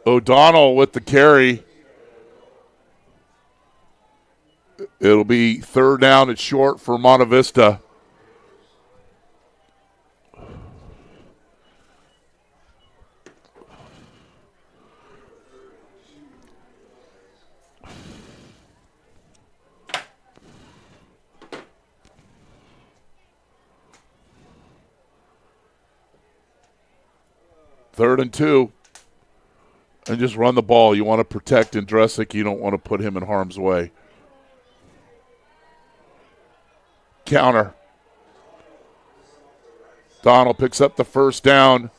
O'Donnell with the carry. It'll be third down and short for Monte Vista. Third and 2. And just run the ball. You want to protect Andresic. You don't want to put him in harm's way. Counter. Donald picks up the first down.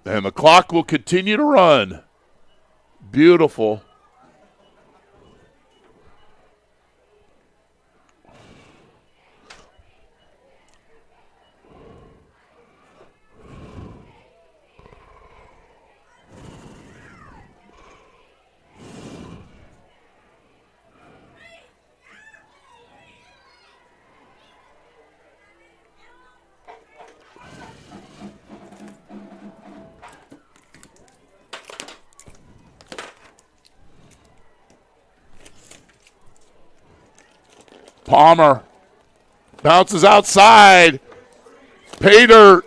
And the clock will continue to run. Beautiful. Palmer bounces outside. Pay dirt.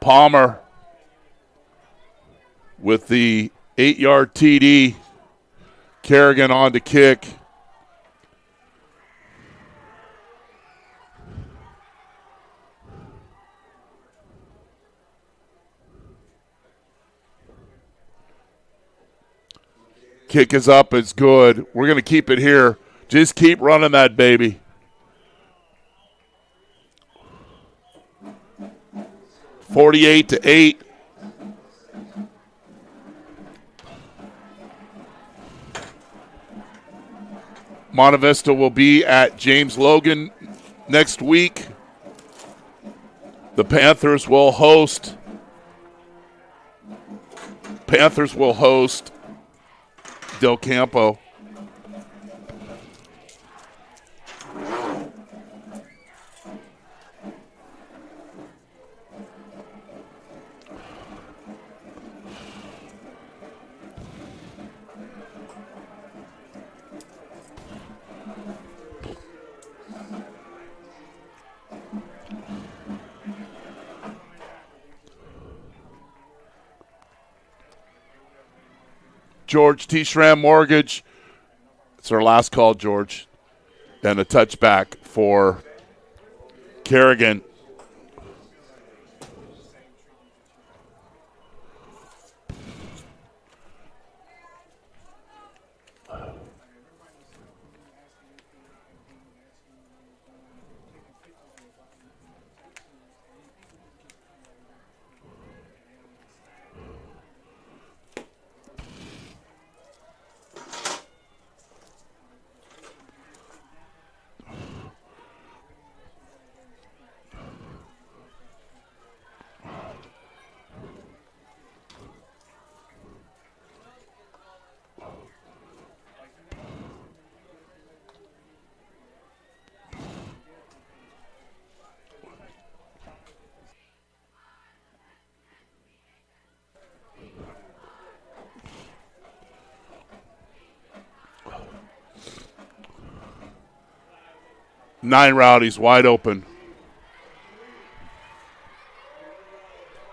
Palmer with the 8-yard TD. Kerrigan on to kick. Kick is up. It's good. We're going to keep it here. Just keep running that baby. 48-8. Monte Vista will be at James Logan next week. The Panthers will host Del Campo. George T. Schramm Mortgage. It's our last call, George. And a touchback for Kerrigan. Nine Rowdies wide open.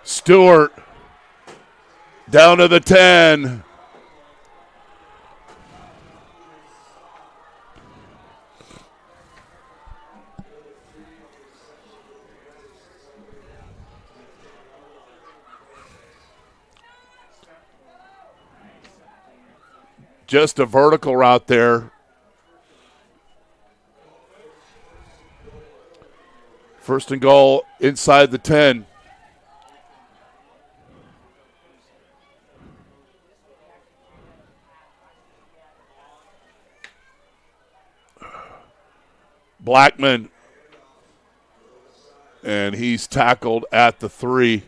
Stewart down to the 10. Just a vertical route there. First and goal inside the 10. Blackman. And he's tackled at the 3.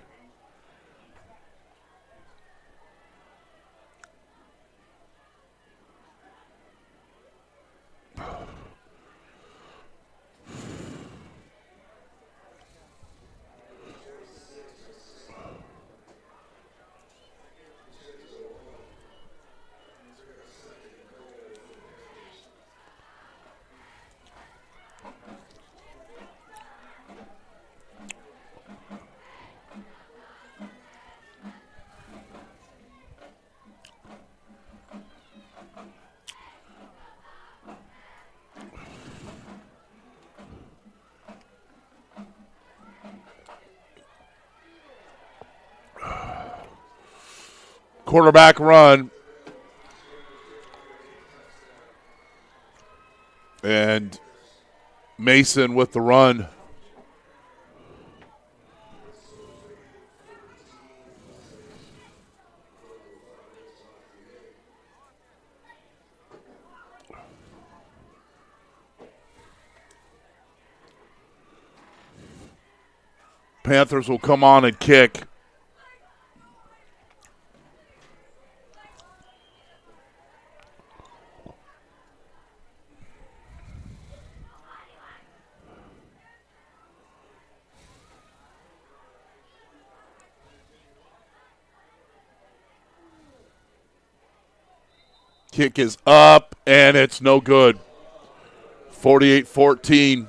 Quarterback run. And Mason with the run. Panthers will come on and kick. Kick is up, and it's no good. 48-14.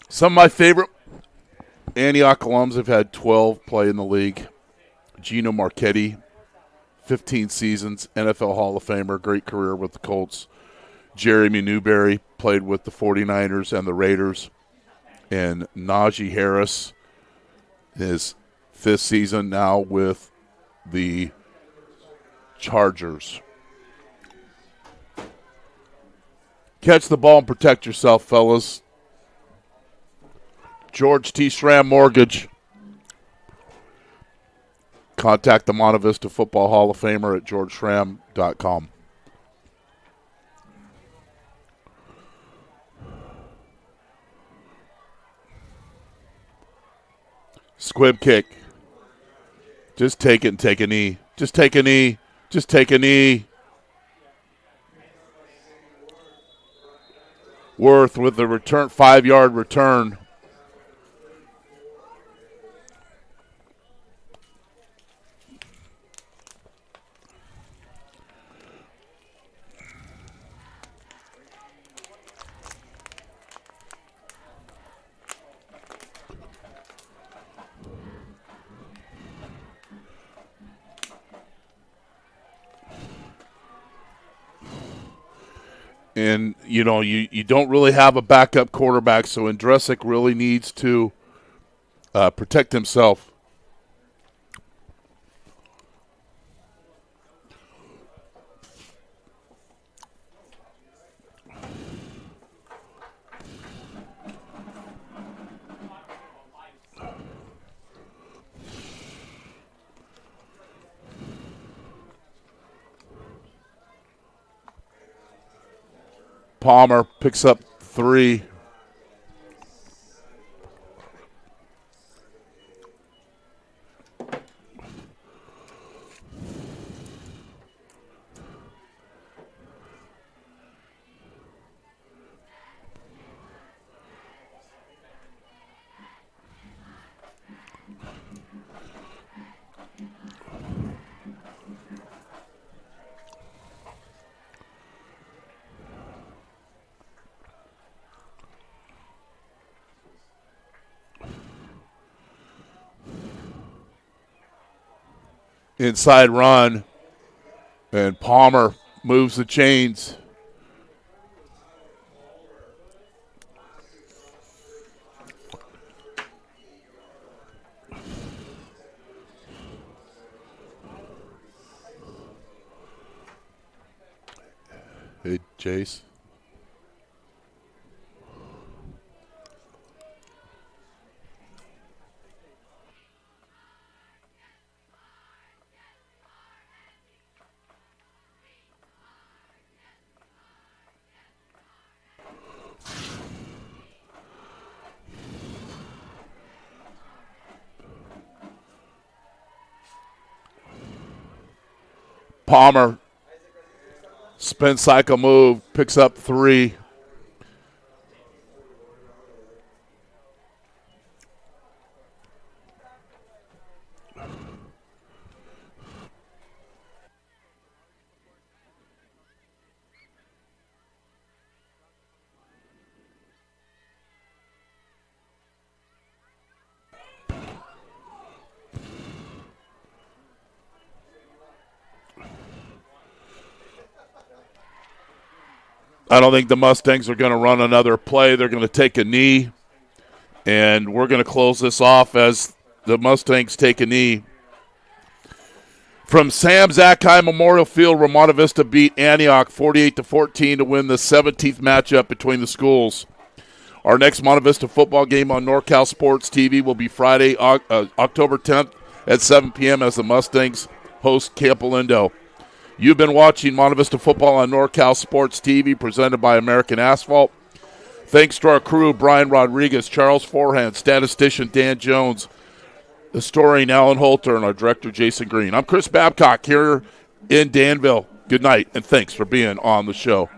Some of my favorite Antioch alums have had 12 play in the league. Gino Marchetti, 15 seasons, NFL Hall of Famer, great career with the Colts. Jeremy Newberry played with the 49ers and the Raiders. And Najee Harris, his 5th season now with the Chargers. Catch the ball and protect yourself, fellas. George T. Schramm Mortgage. Contact the Monte Vista Football Hall of Famer at georgeschramm.com. Squib kick. Just take it and take a knee. Just take a knee. Just take a knee. Worth with the return, 5-yard return. And, you know, you don't really have a backup quarterback, so Andresic really needs to protect himself. Palmer picks up 3. Inside run, and Palmer moves the chains. Hey, Chase. Palmer, spin cycle move, picks up 3. I don't think the Mustangs are going to run another play. They're going to take a knee, and we're going to close this off as the Mustangs take a knee. From Sam Zackheim Memorial Field, where Monte Vista beat Antioch 48-14 to win the 17th matchup between the schools. Our next Monte Vista football game on NorCal Sports TV will be Friday, October 10th at 7 p.m. as the Mustangs host Camp Lindo. You've been watching Monte Vista football on NorCal Sports TV, presented by American Asphalt. Thanks to our crew, Brian Rodriguez, Charles Forehand, statistician Dan Jones, historian Alan Holter, and our director Jason Green. I'm Chris Babcock here in Danville. Good night, and thanks for being on the show.